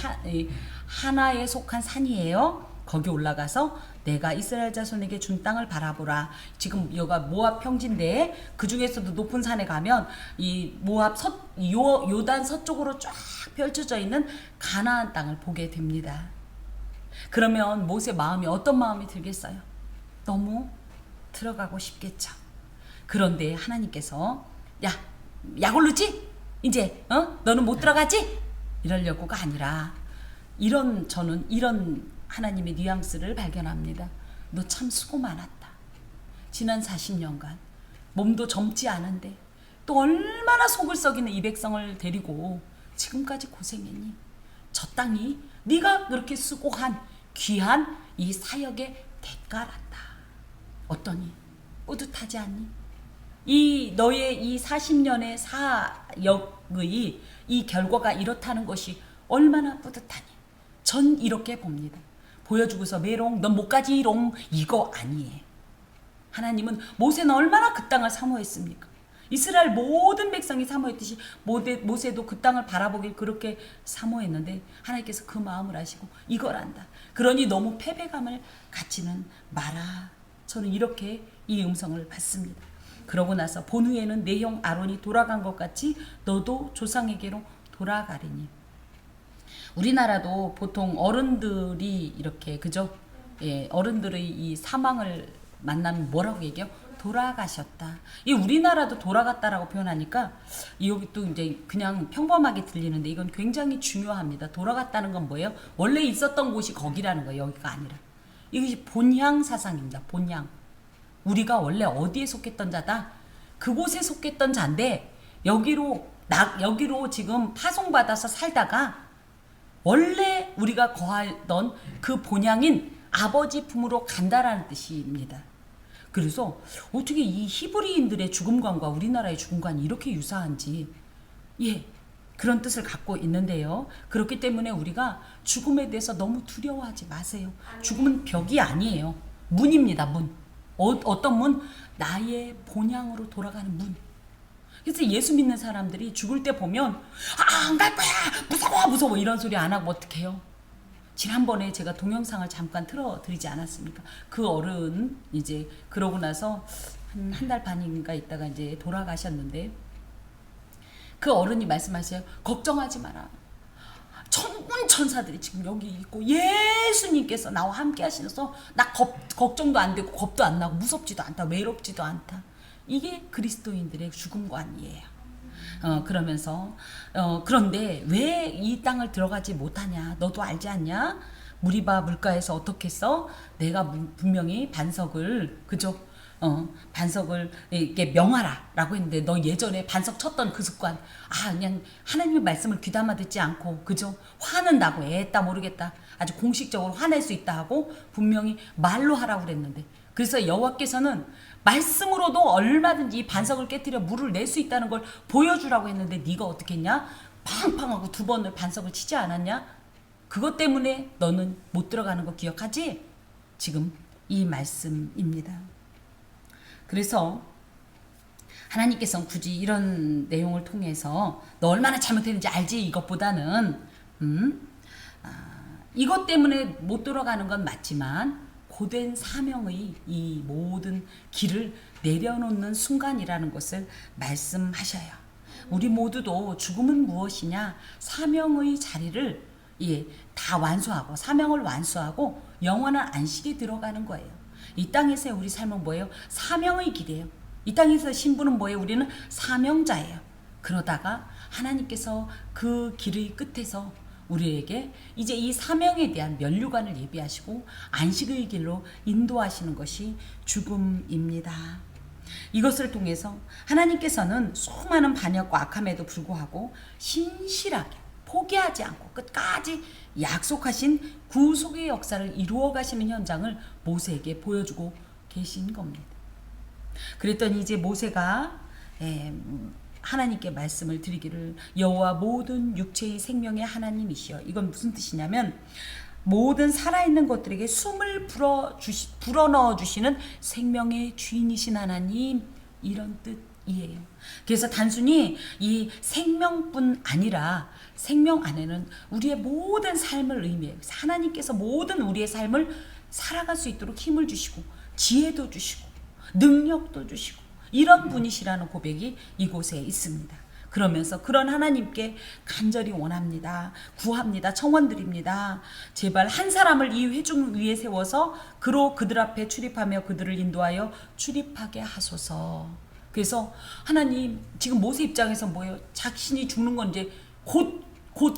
하나에 속한 산이에요. 거기 올라가서 내가 이스라엘 자손에게 준 땅을 바라보라. 지금 여기가 모압 평지인데 그 중에서도 높은 산에 가면 이 모압 요단 서쪽으로 쫙 펼쳐져 있는 가나안 땅을 보게 됩니다. 그러면 모세 마음이 어떤 마음이 들겠어요? 너무 들어가고 싶겠죠. 그런데 하나님께서 약올르지? 이제 너는 못 들어가지? 이러려고가 아니라 저는 이런 하나님의 뉘앙스를 발견합니다. 너 참 수고 많았다. 지난 40년간 몸도 젊지 않은데 또 얼마나 속을 썩이는 이 백성을 데리고 지금까지 고생했니? 저 땅이 네가 그렇게 수고한 귀한 이 사역의 대가란다. 어떠니? 뿌듯하지 않니? 이 너의 이 40년의 사역의 이 결과가 이렇다는 것이 얼마나 뿌듯하니? 전 이렇게 봅니다. 보여주고서 메롱 넌 못 가지롱 이거 아니에요. 하나님은 모세는 얼마나 그 땅을 사모했습니까? 이스라엘 모든 백성이 사모했듯이 모세도 그 땅을 바라보길 그렇게 사모했는데 하나님께서 그 마음을 아시고 이거란다. 그러니 너무 패배감을 갖지는 마라. 저는 이렇게 이 음성을 받습니다. 그러고 나서 본후에는 내 형 아론이 돌아간 것 같이 너도 조상에게로 돌아가리니. 우리나라도 보통 어른들이 이렇게 그죠? 예, 어른들의 이 사망을 만나면 뭐라고 얘기해요? 돌아가셨다. 이 우리나라도 돌아갔다라고 표현하니까 여기 또 이제 그냥 평범하게 들리는데 이건 굉장히 중요합니다. 돌아갔다는 건 뭐예요? 원래 있었던 곳이 거기라는 거예요. 여기가 아니라. 이것이 본향 사상입니다. 본향. 우리가 원래 어디에 속했던 자다? 그곳에 속했던 자인데 여기로 지금 파송받아서 살다가 원래 우리가 거하던 그 본향인 아버지 품으로 간다라는 뜻입니다. 그래서 어떻게 이 히브리인들의 죽음관과 우리나라의 죽음관이 이렇게 유사한지 그런 뜻을 갖고 있는데요. 그렇기 때문에 우리가 죽음에 대해서 너무 두려워하지 마세요. 죽음은 벽이 아니에요. 문입니다. 문. 어떤 문? 나의 본향으로 돌아가는 문. 그래서 예수 믿는 사람들이 죽을 때 보면 안 갈 거야 무서워 이런 소리 안 하고 어떻게 해요? 지난번에 제가 동영상을 잠깐 틀어드리지 않았습니까? 그 어른 이제 그러고 나서 한 달 반인가 있다가 이제 돌아가셨는데 그 어른이 말씀하세요. 걱정하지 마라. 천군 천사들이 지금 여기 있고 예수님께서 나와 함께 하시면서 나 걱정도 안 되고 겁도 안 나고 무섭지도 않다. 외롭지도 않다. 이게 그리스도인들의 죽음관이에요. 그러면서 그런데 왜 이 땅을 들어가지 못하냐? 너도 알지 않냐? 무리바 물가에서 어떻게 했어? 내가 분명히 반석을 그죠? 반석을 이렇게 명하라라고 했는데 너 예전에 반석 쳤던 그 습관 그냥 하나님의 말씀을 귀담아 듣지 않고 그죠? 화는 나고 애따 모르겠다 아주 공식적으로 화낼 수 있다 하고 분명히 말로 하라고 그랬는데 그래서 여호와께서는 말씀으로도 얼마든지 이 반석을 깨뜨려 물을 낼 수 있다는 걸 보여주라고 했는데 네가 어떻게 했냐? 팡팡하고 2번을 반석을 치지 않았냐? 그것 때문에 너는 못 들어가는 거 기억하지? 지금 이 말씀입니다. 그래서 하나님께서는 굳이 이런 내용을 통해서 너 얼마나 잘못했는지 알지 이것보다는 이것 때문에 못 돌아가는 건 맞지만 고된 사명의 이 모든 길을 내려놓는 순간이라는 것을 말씀하셔요. 우리 모두도 죽음은 무엇이냐? 사명의 자리를 다 완수하고 사명을 완수하고 영원한 안식에 들어가는 거예요. 이 땅에서의 우리 삶은 뭐예요? 사명의 길이에요. 이 땅에서 신부는 뭐예요? 우리는 사명자예요. 그러다가 하나님께서 그 길의 끝에서 우리에게 이제 이 사명에 대한 면류관을 예비하시고 안식의 길로 인도하시는 것이 죽음입니다. 이것을 통해서 하나님께서는 수많은 반역과 악함에도 불구하고 신실하게 포기하지 않고 끝까지 약속하신 구속의 역사를 이루어 가시는 현장을 모세에게 보여주고 계신 겁니다. 그랬더니 이제 모세가 하나님께 말씀을 드리기를 여호와 모든 육체의 생명의 하나님이시여. 이건 무슨 뜻이냐면 모든 살아있는 것들에게 숨을 불어넣어 주시는 생명의 주인이신 하나님, 이런 뜻이에요. 그래서 단순히 이 생명뿐 아니라 생명 안에는 우리의 모든 삶을 의미해요. 하나님께서 모든 우리의 삶을 살아갈 수 있도록 힘을 주시고 지혜도 주시고 능력도 주시고 이런 분이시라는 고백이 이곳에 있습니다. 그러면서 그런 하나님께 간절히 원합니다. 구합니다. 청원드립니다. 제발 한 사람을 이 회중 위에 세워서 그로 그들 앞에 출입하며 그들을 인도하여 출입하게 하소서. 그래서 하나님 지금 모세 입장에서 뭐예요? 자신이 죽는 건 이제 곧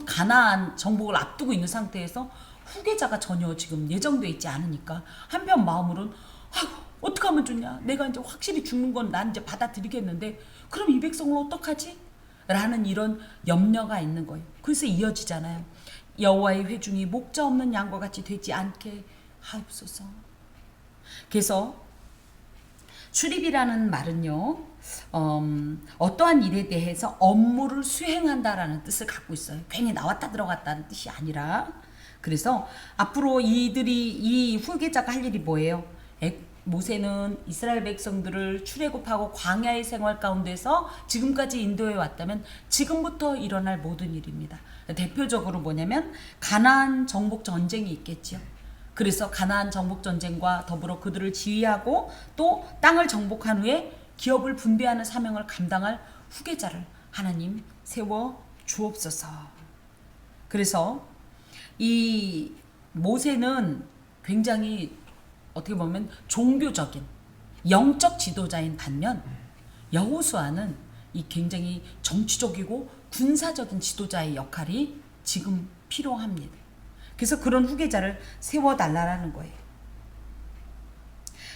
가나안 정복을 앞두고 있는 상태에서 후계자가 전혀 지금 예정되어 있지 않으니까 한편 마음으로는 어떻게 하면 좋냐? 내가 이제 확실히 죽는 건 난 이제 받아들이겠는데 그럼 이 백성을 어떡하지? 라는 이런 염려가 있는 거예요. 그래서 이어지잖아요. 여호와의 회중이 목자 없는 양과 같이 되지 않게 하옵소서. 그래서 출입이라는 말은요, 어떠한 일에 대해서 업무를 수행한다라는 뜻을 갖고 있어요. 괜히 나왔다 들어갔다는 뜻이 아니라. 그래서 앞으로 이 후계자가 할 일이 뭐예요? 모세는 이스라엘 백성들을 출애굽하고 광야의 생활 가운데서 지금까지 인도해 왔다면 지금부터 일어날 모든 일입니다. 대표적으로 뭐냐면 가나안 정복 전쟁이 있겠지요. 그래서 가나안 정복 전쟁과 더불어 그들을 지휘하고 또 땅을 정복한 후에 기업을 분배하는 사명을 감당할 후계자를 하나님 세워 주옵소서. 그래서 이 모세는 굉장히 어떻게 보면 종교적인 영적 지도자인 반면 여호수아는 이 굉장히 정치적이고 군사적인 지도자의 역할이 지금 필요합니다. 그래서 그런 후계자를 세워달라는 거예요.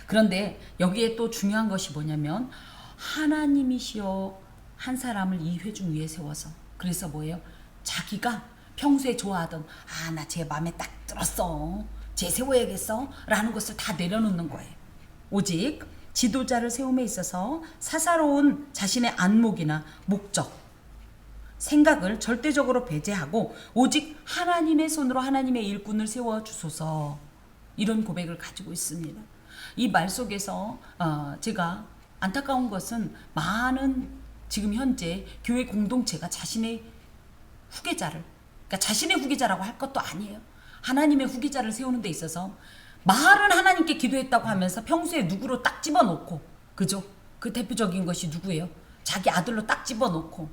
그런데 여기에 또 중요한 것이 뭐냐면 하나님이시여 한 사람을 이 회중 위에 세워서 그래서 뭐예요? 자기가 평소에 좋아하던 나 제 마음에 딱 들었어. 쟤 세워야겠어 라는 것을 다 내려놓는 거예요. 오직 지도자를 세움에 있어서 사사로운 자신의 안목이나 목적, 생각을 절대적으로 배제하고 오직 하나님의 손으로 하나님의 일꾼을 세워주소서, 이런 고백을 가지고 있습니다. 이 말 속에서 제가 안타까운 것은 많은 지금 현재 교회 공동체가 자신의 후계자를, 그러니까 자신의 후계자라고 할 것도 아니에요. 하나님의 후계자를 세우는 데 있어서 말은 하나님께 기도했다고 하면서 평소에 누구로 딱 집어놓고, 그죠? 그 대표적인 것이 누구예요? 자기 아들로 딱 집어놓고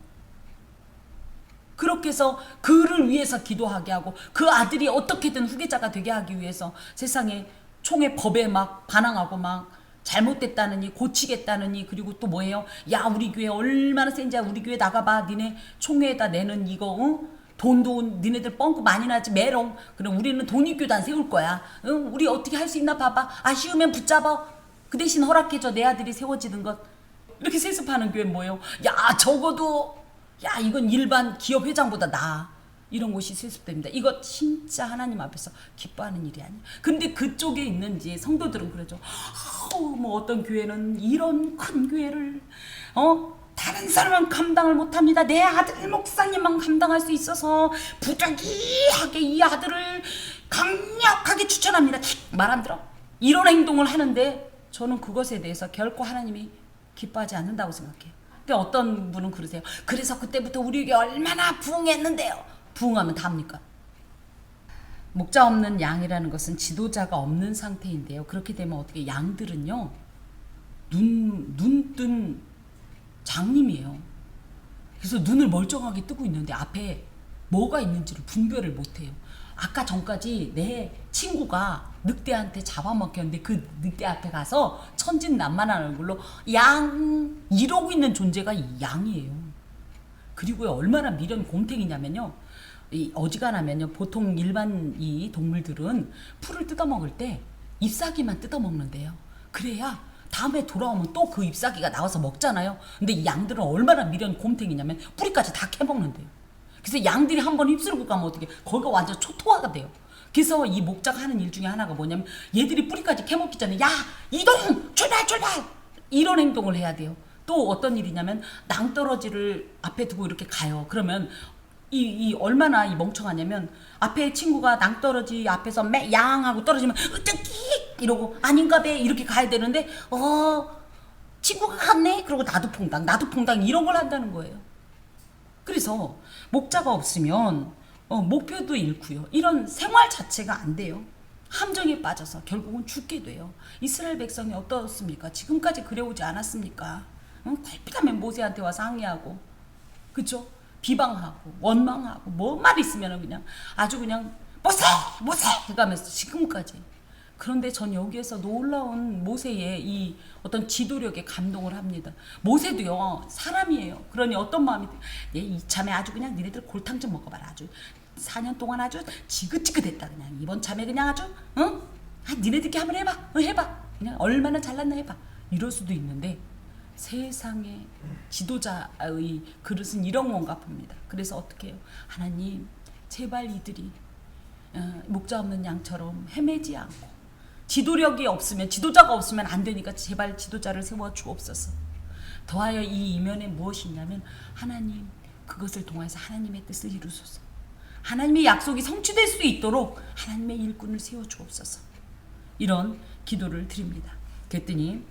그렇게 해서 그를 위해서 기도하게 하고 그 아들이 어떻게든 후계자가 되게 하기 위해서 세상에 총회 법에 막 반항하고 막 잘못됐다느니 고치겠다느니, 그리고 또 뭐예요? 야 우리 교회 얼마나 센지 우리 교회 나가봐. 니네 총회에다 내는 이거 돈도 니네들 뻥고 많이 나지 메롱. 그럼 우리는 독립교단 세울 거야. 우리 어떻게 할 수 있나 봐봐. 아쉬우면 붙잡아. 그 대신 허락해줘. 내 아들이 세워지는 것. 이렇게 세습하는 교회 뭐예요? 야 적어도 야 이건 일반 기업 회장보다 나아. 이런 것이 세습됩니다. 이거 진짜 하나님 앞에서 기뻐하는 일이 아니에요. 근데 그쪽에 있는지 성도들은 그러죠. 뭐 어떤 교회는 이런 큰 교회를 다른 사람은 감당을 못합니다. 내 아들 목사님만 감당할 수 있어서 부득이하게 이 아들을 강력하게 추천합니다. 말 안 들어? 이런 행동을 하는데 저는 그것에 대해서 결코 하나님이 기뻐하지 않는다고 생각해요. 근데 어떤 분은 그러세요. 그래서 그때부터 우리에게 얼마나 부흥했는데요. 부흥하면 답니까? 목자 없는 양이라는 것은 지도자가 없는 상태인데요. 그렇게 되면 어떻게 양들은요. 눈뜬 장님이에요. 그래서 눈을 멀쩡하게 뜨고 있는데 앞에 뭐가 있는지를 분별을 못해요. 아까 전까지 내 친구가 늑대한테 잡아먹혔는데 그 늑대 앞에 가서 천진난만한 얼굴로 양 이러고 있는 존재가 이 양이에요. 그리고요 얼마나 미련 곰탱이냐면요. 이 어지간하면요 보통 일반 이 동물들은 풀을 뜯어먹을 때 잎사귀만 뜯어먹는데요. 그래야 다음에 돌아오면 또 그 잎사귀가 나와서 먹잖아요. 근데 이 양들은 얼마나 미련 곰탱이냐면 뿌리까지 다 캐먹는데요. 그래서 양들이 한번 휩쓸고 가면 어떻게 거기가 완전 초토화가 돼요. 그래서 이 목자가 하는 일 중에 하나가 뭐냐면 얘들이 뿌리까지 캐먹기 전에 야 이동 출발 이런 행동을 해야 돼요. 또 어떤 일이냐면 낭떠러지를 앞에 두고 이렇게 가요. 그러면 이 얼마나 이 멍청하냐면 앞에 친구가 낭떠러지 앞에서 양하고 떨어지면 으뜩 이러고 아닌가 배 이렇게 가야 되는데 친구가 갔네 그러고 나도 퐁당 이런 걸 한다는 거예요. 그래서 목자가 없으면 목표도 잃고요. 이런 생활 자체가 안 돼요. 함정에 빠져서 결국은 죽게 돼요. 이스라엘 백성이 어떻습니까? 지금까지 그래오지 않았습니까? 꿀빛하면 모세한테 와서 항의하고 그쵸? 비방하고 원망하고 뭐만 있으면 그냥 아주 그냥 모세 해가면서 지금까지. 그런데 전 여기에서 놀라운 모세의 이 어떤 지도력에 감동을 합니다. 모세도요 사람이에요. 그러니 어떤 마음이 이참에 아주 그냥 니네들 골탕 좀 먹어봐라. 아주 4년 동안 아주 지긋지긋했다. 그냥 이번 참에 그냥 아주 니네들끼리 한번 해봐. 그냥 얼마나 잘났나 해봐. 이럴 수도 있는데 세상의 지도자의 그릇은 이런 건가 봅니다. 그래서 어떻게 해요? 하나님 제발 이들이 목자 없는 양처럼 헤매지 않고 지도력이 없으면 지도자가 없으면 안 되니까 제발 지도자를 세워 주옵소서. 더하여 이 이면에 무엇이 있냐면 하나님 그것을 통해서 하나님의 뜻을 이루소서. 하나님의 약속이 성취될 수 있도록 하나님의 일꾼을 세워 주옵소서. 이런 기도를 드립니다. 그랬더니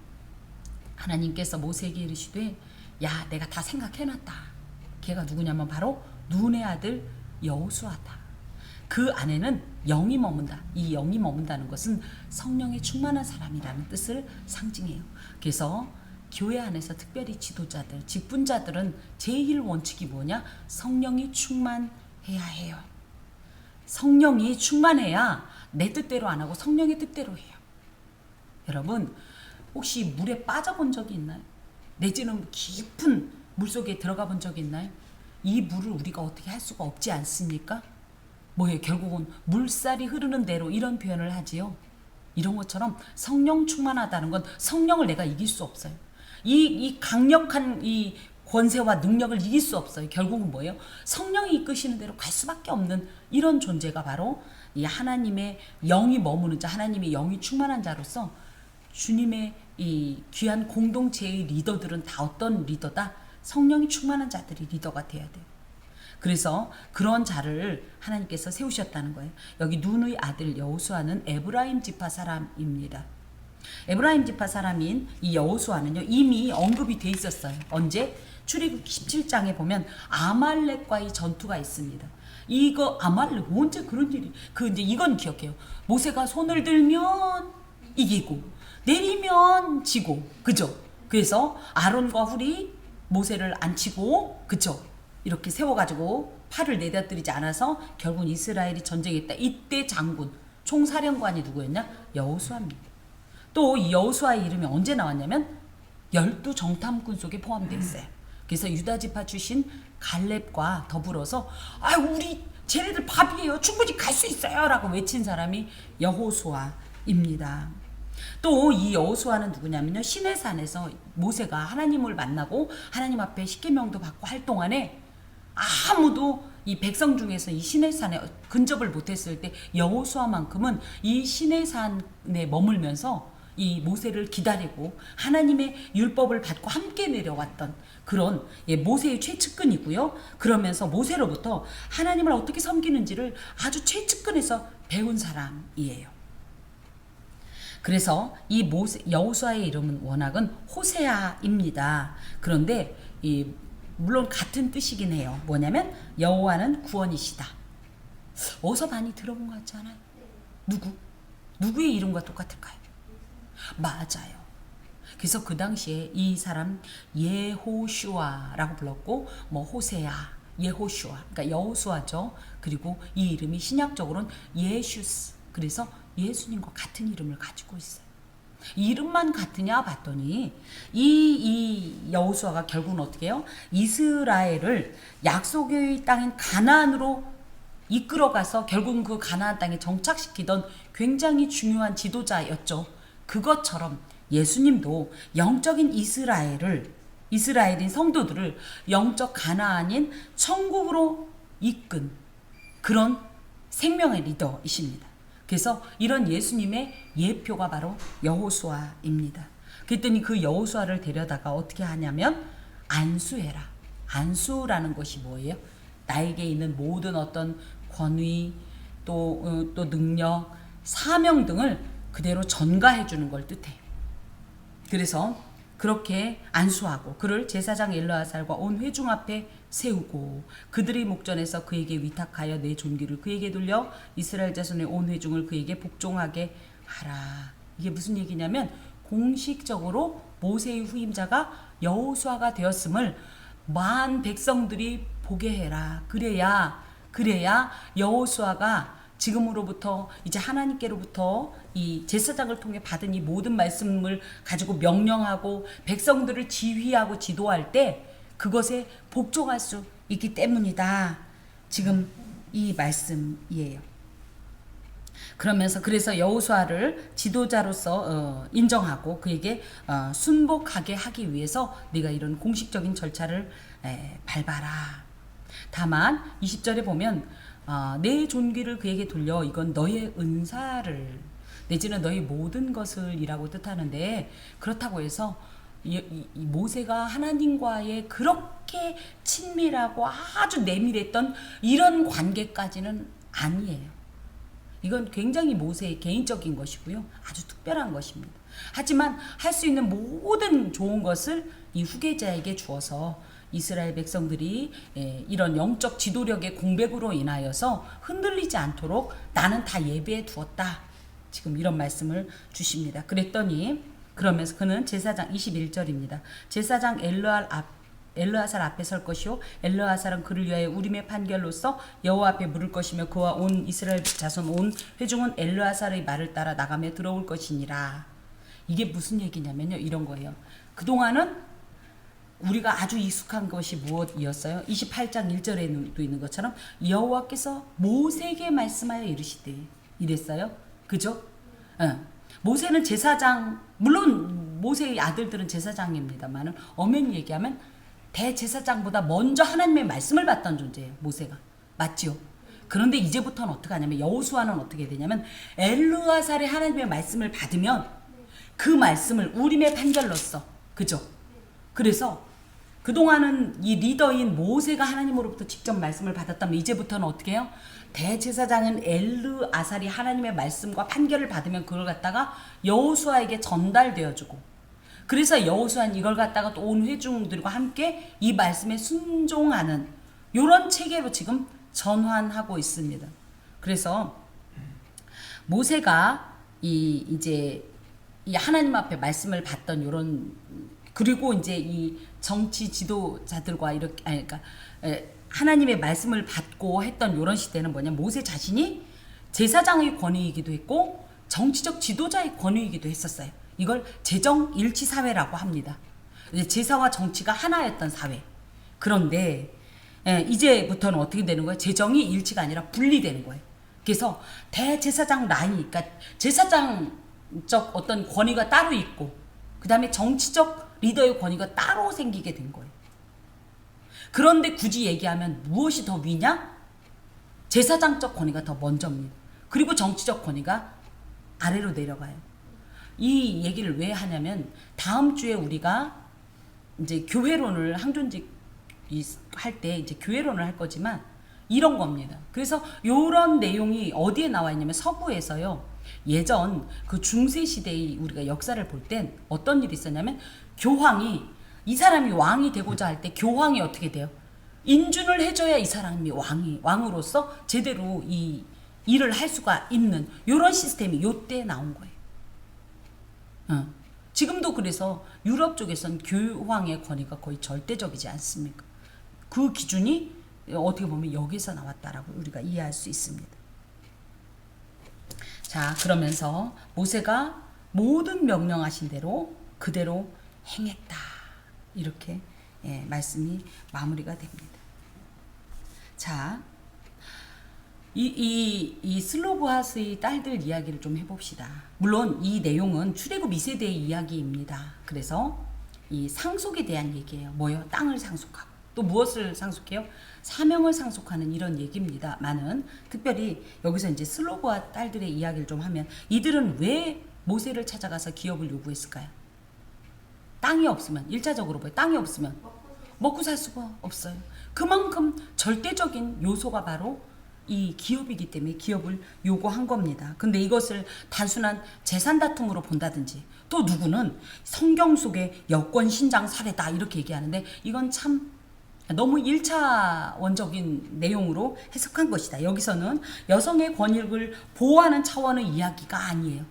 하나님께서 모세에게 이르시되 야 내가 다 생각해놨다. 걔가 누구냐면 바로 눈의 아들 여호수아다. 그 안에는 영이 머문다. 이 영이 머문다는 것은 성령에 충만한 사람이라는 뜻을 상징해요. 그래서 교회 안에서 특별히 지도자들, 직분자들은 제일 원칙이 뭐냐? 성령이 충만해야 해요. 성령이 충만해야 내 뜻대로 안 하고 성령의 뜻대로 해요. 여러분 혹시 물에 빠져본 적이 있나요? 내지는 깊은 물속에 들어가 본 적이 있나요? 이 물을 우리가 어떻게 할 수가 없지 않습니까? 뭐예요? 결국은 물살이 흐르는 대로 이런 표현을 하지요. 이런 것처럼 성령 충만하다는 건 성령을 내가 이길 수 없어요. 이 강력한 이 권세와 능력을 이길 수 없어요. 결국은 뭐예요? 성령이 이끄시는 대로 갈 수밖에 없는 이런 존재가 바로 이 하나님의 영이 머무는 자, 하나님의 영이 충만한 자로서 주님의 이 귀한 공동체의 리더들은 다 어떤 리더다? 성령이 충만한 자들이 리더가 돼야 돼요. 그래서 그런 자를 하나님께서 세우셨다는 거예요. 여기 눈의 아들 여호수아는 에브라임 지파 사람입니다. 에브라임 지파 사람인 이 여호수아는요 이미 언급이 돼 있었어요. 언제? 출애굽 17장에 보면 아말렉과의 전투가 있습니다. 이거 아말렉 언제 그런 일이? 이제 이건 기억해요. 모세가 손을 들면 이기고 내리면 지고, 그죠? 그래서 아론과 훌이 모세를 안 치고, 그죠? 이렇게 세워가지고 팔을 내다뜨리지 않아서 결국 이스라엘이 전쟁했다. 이때 장군, 총사령관이 누구였냐? 여호수아입니다. 또 이 여호수아의 이름이 언제 나왔냐면 12정탐꾼 속에 포함되어 있어요. 그래서 유다지파 출신 갈렙과 더불어서 우리 쟤네들 밥이에요. 충분히 갈 수 있어요. 라고 외친 사람이 여호수아입니다. 또 이 여호수아는 누구냐면요. 시내산에서 모세가 하나님을 만나고 하나님 앞에 십계명도 받고 할 동안에 아무도 이 백성 중에서 이 시내산에 근접을 못했을 때 여호수아만큼은 이 시내산에 머물면서 이 모세를 기다리고 하나님의 율법을 받고 함께 내려왔던 그런 모세의 최측근이고요. 그러면서 모세로부터 하나님을 어떻게 섬기는지를 아주 최측근에서 배운 사람이에요. 그래서 이 여호수아의 이름은 워낙은 호세아입니다. 그런데 물론 같은 뜻이긴 해요. 뭐냐면 여호와는 구원이시다. 어서 많이 들어본 것 같지 않아요? 누구의 이름과 똑같을까요? 맞아요. 그래서 그 당시에 이 사람 예호슈아라고 불렀고 뭐 호세아, 예호슈아, 그러니까 여호수아죠. 그리고 이 이름이 신약적으로는 예슈스. 그래서 예수님과 같은 이름을 가지고 있어요. 이름만 같으냐 봤더니 이 여호수아가 결국은 어떻게 해요? 이스라엘을 약속의 땅인 가나안으로 이끌어가서 결국은 그 가나안 땅에 정착시키던 굉장히 중요한 지도자였죠. 그것처럼 예수님도 영적인 이스라엘인 성도들을 영적 가나안인 천국으로 이끈 그런 생명의 리더이십니다. 그래서 이런 예수님의 예표가 바로 여호수아입니다. 그랬더니 그 여호수아를 데려다가 어떻게 하냐면 안수해라. 안수라는 것이 뭐예요? 나에게 있는 모든 어떤 권위 또 능력, 사명 등을 그대로 전가해 주는 걸 뜻해요. 그래서 그렇게 안수하고 그를 제사장 엘르아살과 온 회중 앞에 세우고 그들의 목전에서 그에게 위탁하여 내 존귀를 그에게 돌려 이스라엘 자손의 온 회중을 그에게 복종하게 하라. 이게 무슨 얘기냐면 공식적으로 모세의 후임자가 여호수아가 되었음을 만 백성들이 보게 해라. 그래야 여호수아가 지금으로부터 이제 하나님께로부터 이 제사장을 통해 받은 이 모든 말씀을 가지고 명령하고 백성들을 지휘하고 지도할 때 그것에 복종할 수 있기 때문이다. 지금 이 말씀이에요. 그래서 여호수아를 지도자로서 인정하고 그에게 순복하게 하기 위해서 네가 이런 공식적인 절차를 밟아라. 다만 20절에 보면 내 존귀를 그에게 돌려 이건 너의 은사를 내지는 너의 모든 것을 이라고 뜻하는데 그렇다고 해서 이 모세가 하나님과의 그렇게 친밀하고 아주 내밀했던 이런 관계까지는 아니에요. 이건 굉장히 모세의 개인적인 것이고요. 아주 특별한 것입니다. 하지만 할 수 있는 모든 좋은 것을 이 후계자에게 주어서 이스라엘 백성들이 이런 영적 지도력의 공백으로 인하여서 흔들리지 않도록 나는 다 예배해 두었다. 지금 이런 말씀을 주십니다. 그러면서 그는 제사장 21절입니다. 제사장 엘르아살 앞에 설 것이요 엘르아살은 그를 위하여 우림의 판결로서 여호와 앞에 물을 것이며 그와 온 이스라엘 자손 온 회중은 엘르아살의 말을 따라 나가며 들어올 것이니라. 이게 무슨 얘기냐면요. 이런 거예요. 그동안은 우리가 아주 익숙한 것이 무엇이었어요? 28장 1절에도 있는 것처럼 여호와께서 모세에게 말씀하여 이르시되 이랬어요. 그죠? 모세는 제사장, 물론 모세의 아들들은 제사장입니다만 엄연히 얘기하면 대제사장보다 먼저 하나님의 말씀을 받던 존재예요. 모세가. 맞죠? 그런데 이제부터는 어떻게 하냐면 여호수아는 어떻게 되냐면 엘르아살의 하나님의 말씀을 받으면 그 말씀을 우림의 판결로써 그죠? 그래서 그동안은 이 리더인 모세가 하나님으로부터 직접 말씀을 받았다면 이제부터는 어떻게 해요? 대제사장은 엘르아살이 하나님의 말씀과 판결을 받으면 그걸 갖다가 여호수아에게 전달되어주고 그래서 여호수아는 이걸 갖다가 또 온 회중들과 함께 이 말씀에 순종하는 이런 체계로 지금 전환하고 있습니다. 그래서 모세가 이제 이 하나님 앞에 말씀을 받던 이런 그리고 이제 이 정치 지도자들과 이렇게 그러니까 하나님의 말씀을 받고 했던 이런 시대는 뭐냐 모세 자신이 제사장의 권위이기도 했고 정치적 지도자의 권위이기도 했었어요. 이걸 제정 일치 사회라고 합니다. 제사와 정치가 하나였던 사회. 그런데 이제부터는 어떻게 되는 거예요? 제정이 일치가 아니라 분리되는 거예요. 그래서 대제사장 라인, 그러니까 제사장적 어떤 권위가 따로 있고 그 다음에 정치적 리더의 권위가 따로 생기게 된 거예요. 그런데 굳이 얘기하면 무엇이 더 위냐? 제사장적 권위가 더 먼저입니다. 그리고 정치적 권위가 아래로 내려가요. 이 얘기를 왜 하냐면 다음 주에 우리가 이제 교회론을 항존직 할 때 이제 교회론을 할 거지만 이런 겁니다. 그래서 요런 내용이 어디에 나와 있냐면 서부에서요. 예전 그 중세 시대의 우리가 역사를 볼 땐 어떤 일이 있었냐면 교황이 이 사람이 왕이 되고자 할 때 교황이 어떻게 돼요? 인준을 해줘야 이 사람이 왕으로서 제대로 이 일을 할 수가 있는 요런 시스템이 요때 나온 거예요. 지금도 그래서 유럽 쪽에선 교황의 권위가 거의 절대적이지 않습니까? 그 기준이 어떻게 보면 여기서 나왔다라고 우리가 이해할 수 있습니다. 자, 그러면서 모세가 모든 명령하신 대로 그대로 행했다. 이렇게 말씀이 마무리가 됩니다. 자, 이 슬로브하스의 딸들 이야기를 좀 해봅시다. 물론 이 내용은 출애굽 2세대의 이야기입니다. 그래서 이 상속에 대한 얘기예요. 뭐요? 땅을 상속하고 또 무엇을 상속해요? 사명을 상속하는 이런 얘기입니다만은 특별히 여기서 이제 슬로브하 딸들의 이야기를 좀 하면 이들은 왜 모세를 찾아가서 기업을 요구했을까요? 땅이 없으면 1차적으로 뭐예요? 땅이 없으면 먹고 살 수가 없어요. 그만큼 절대적인 요소가 바로 이 기업이기 때문에 기업을 요구한 겁니다. 근데 이것을 단순한 재산 다툼으로 본다든지 또 누구는 성경 속의 여권 신장 사례다 이렇게 얘기하는데 이건 참 너무 1차원적인 내용으로 해석한 것이다. 여기서는 여성의 권익을 보호하는 차원의 이야기가 아니에요.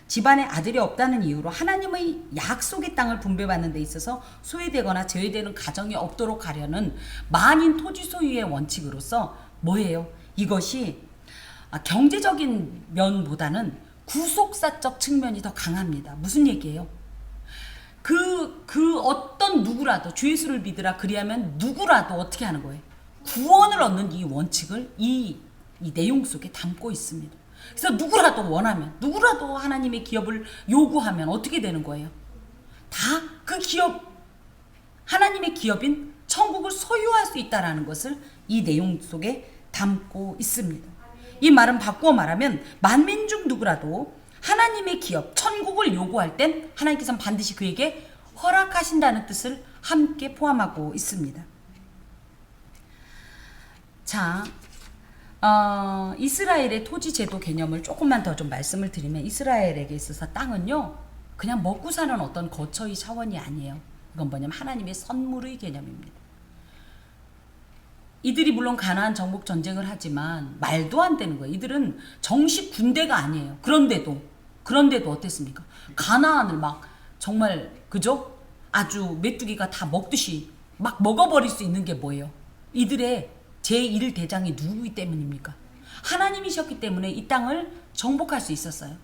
집안에 아들이 없다는 이유로 하나님의 약속의 땅을 분배받는 데 있어서 소외되거나 제외되는 가정이 없도록 하려는 만인 토지 소유의 원칙으로서 뭐예요? 이것이 경제적인 면보다는 구속사적 측면이 더 강합니다. 무슨 얘기예요? 그 어떤 누구라도 주 예수를 믿으라 그리하면 누구라도 어떻게 하는 거예요? 구원을 얻는 이 원칙을 이 내용 속에 담고 있습니다. 그래서 누구라도 원하면 누구라도 하나님의 기업을 요구하면 어떻게 되는 거예요? 다 그 기업 하나님의 기업인 천국을 소유할 수 있다라는 것을 이 내용 속에 담고 있습니다. 이 말은 바꾸어 말하면 만민 중 누구라도 하나님의 기업 천국을 요구할 땐 하나님께서는 반드시 그에게 허락하신다는 뜻을 함께 포함하고 있습니다. 자, 이스라엘의 토지 제도 개념을 조금만 더 좀 말씀을 드리면 이스라엘에게 있어서 땅은요 그냥 먹고 사는 어떤 거처의 차원이 아니에요. 이건 뭐냐면 하나님의 선물의 개념입니다. 이들이 물론 가나안 정복 전쟁을 하지만 말도 안 되는 거예요. 이들은 정식 군대가 아니에요. 그런데도 어땠습니까? 가나안을 막 정말 그죠? 아주 메뚜기가 다 먹듯이 막 먹어버릴 수 있는 게 뭐예요? 이들의 제1대장이 누구이기 때문입니까? 하나님이셨기 때문에 이 땅을 정복할 수 있었어요.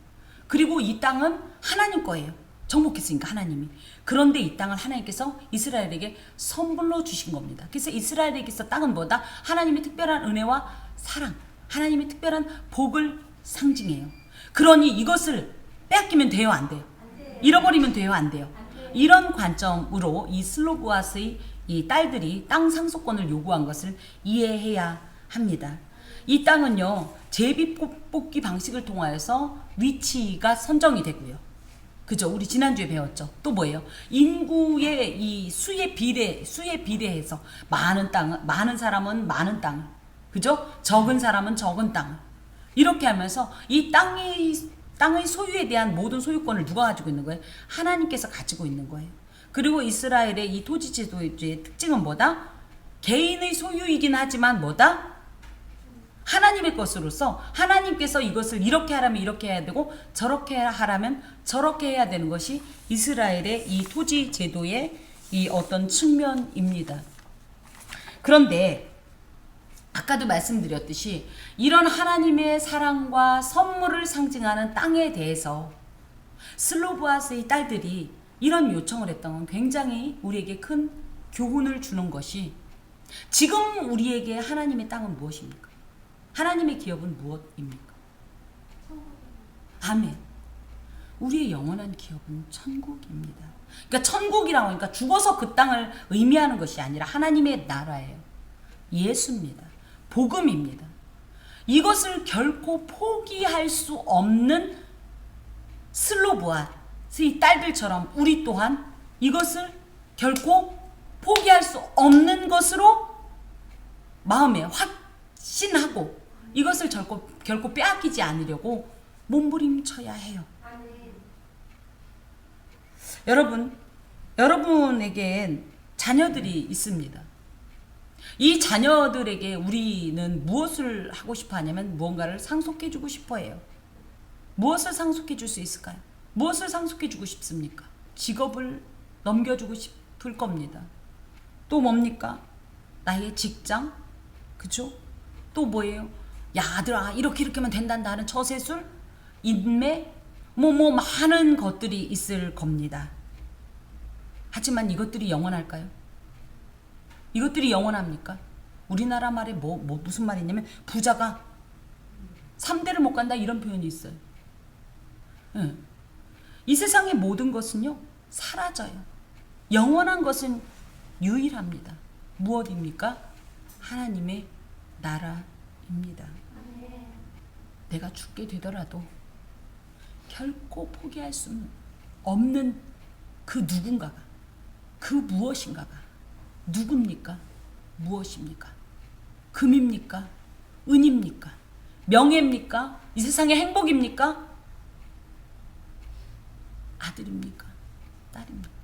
그리고 이 땅은 하나님 거예요. 정복했으니까 하나님이. 그런데 이 땅을 하나님께서 이스라엘에게 선물로 주신 겁니다. 그래서 이스라엘에게 있어 땅은 뭐다? 하나님의 특별한 은혜와 사랑, 하나님의 특별한 복을 상징해요. 그러니 이것을 빼앗기면 돼요, 안 돼요? 잃어버리면 돼요, 안 돼요? 이런 관점으로 이 슬로브하스의 이 딸들이 땅 상속권을 요구한 것을 이해해야 합니다. 이 땅은요 제비 뽑기 방식을 통하여서 위치가 선정이 되고요. 그죠? 우리 지난주에 배웠죠. 또 뭐예요? 인구의 이 수에 비례해서 많은 사람은 많은 땅을, 그죠? 적은 사람은 적은 땅을 이렇게 하면서 이 땅의 소유에 대한 모든 소유권을 누가 가지고 있는 거예요? 하나님께서 가지고 있는 거예요. 그리고 이스라엘의 이 토지 제도의 특징은 뭐다? 개인의 소유이긴 하지만 뭐다? 하나님의 것으로서 하나님께서 이것을 이렇게 하라면 이렇게 해야 되고 저렇게 하라면 저렇게 해야 되는 것이 이스라엘의 이 토지 제도의 이 어떤 측면입니다. 그런데 아까도 말씀드렸듯이 이런 하나님의 사랑과 선물을 상징하는 땅에 대해서 슬로브하스의 딸들이 이런 요청을 했던 건 굉장히 우리에게 큰 교훈을 주는 것이 지금 우리에게 하나님의 땅은 무엇입니까? 하나님의 기업은 무엇입니까? 아멘. 우리의 영원한 기업은 천국입니다. 그러니까 천국이라고 하니까 죽어서 그 땅을 의미하는 것이 아니라 하나님의 나라예요. 예수입니다. 복음입니다. 이것을 결코 포기할 수 없는 슬로브하스의 딸들처럼 우리 또한 이것을 결코 포기할 수 없는 것으로 마음에 확 신하고 이것을 결코 빼앗기지 않으려고 몸부림쳐야 해요. 여러분에겐 자녀들이 있습니다. 이 자녀들에게 우리는 무엇을 하고 싶어 하냐면 무언가를 상속해 주고 싶어 해요. 무엇을 상속해 줄 수 있을까요? 무엇을 상속해 주고 싶습니까? 직업을 넘겨주고 싶을 겁니다. 또 뭡니까? 나의 직장? 그쵸? 또 뭐예요? 야 아들아 이렇게 하면 된단다 하는 처세술? 인맥? 뭐 많은 것들이 있을 겁니다. 하지만 이것들이 영원할까요? 이것들이 영원합니까? 우리나라 말에 무슨 말이 있냐면 부자가 3대를 못 간다 이런 표현이 있어요. 네. 이 세상의 모든 것은요 사라져요. 영원한 것은 유일합니다. 무엇입니까? 하나님의 나라입니다. 내가 죽게 되더라도 결코 포기할 수 없는 그 누군가가, 그 무엇인가가 누굽니까? 무엇입니까? 금입니까? 은입니까? 명예입니까? 이 세상의 행복입니까? 아들입니까? 딸입니까?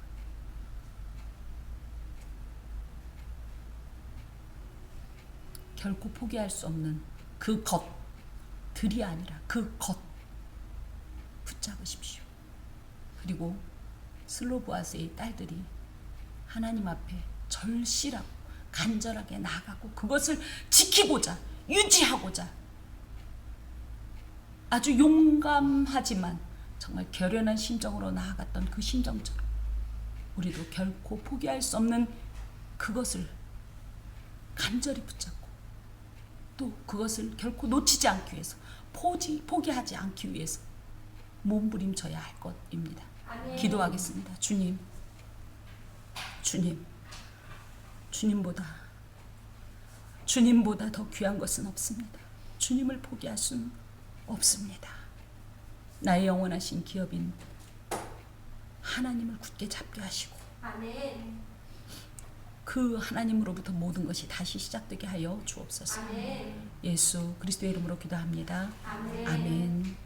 결코 포기할 수 없는 그 것들이 아니라 그 것 붙잡으십시오. 그리고 슬로보아스의 딸들이 하나님 앞에 절실하고 간절하게 나아가고 그것을 지키고자 유지하고자 아주 용감하지만 정말 결연한 심정으로 나아갔던 그 심정처럼 우리도 결코 포기할 수 없는 그것을 간절히 붙잡고 또 그것을 결코 놓치지 않기 위해서 포기하지 않기 위해서 몸부림쳐야 할 것입니다. 아멘. 기도하겠습니다. 주님보다 더 귀한 것은 없습니다. 주님을 포기할 수는 없습니다. 나의 영원하신 기업인 하나님을 굳게 잡게 하시고 아멘. 그 하나님으로부터 모든 것이 다시 시작되게 하여 주옵소서. 아멘. 예수 그리스도의 이름으로 기도합니다. 아멘. 아멘.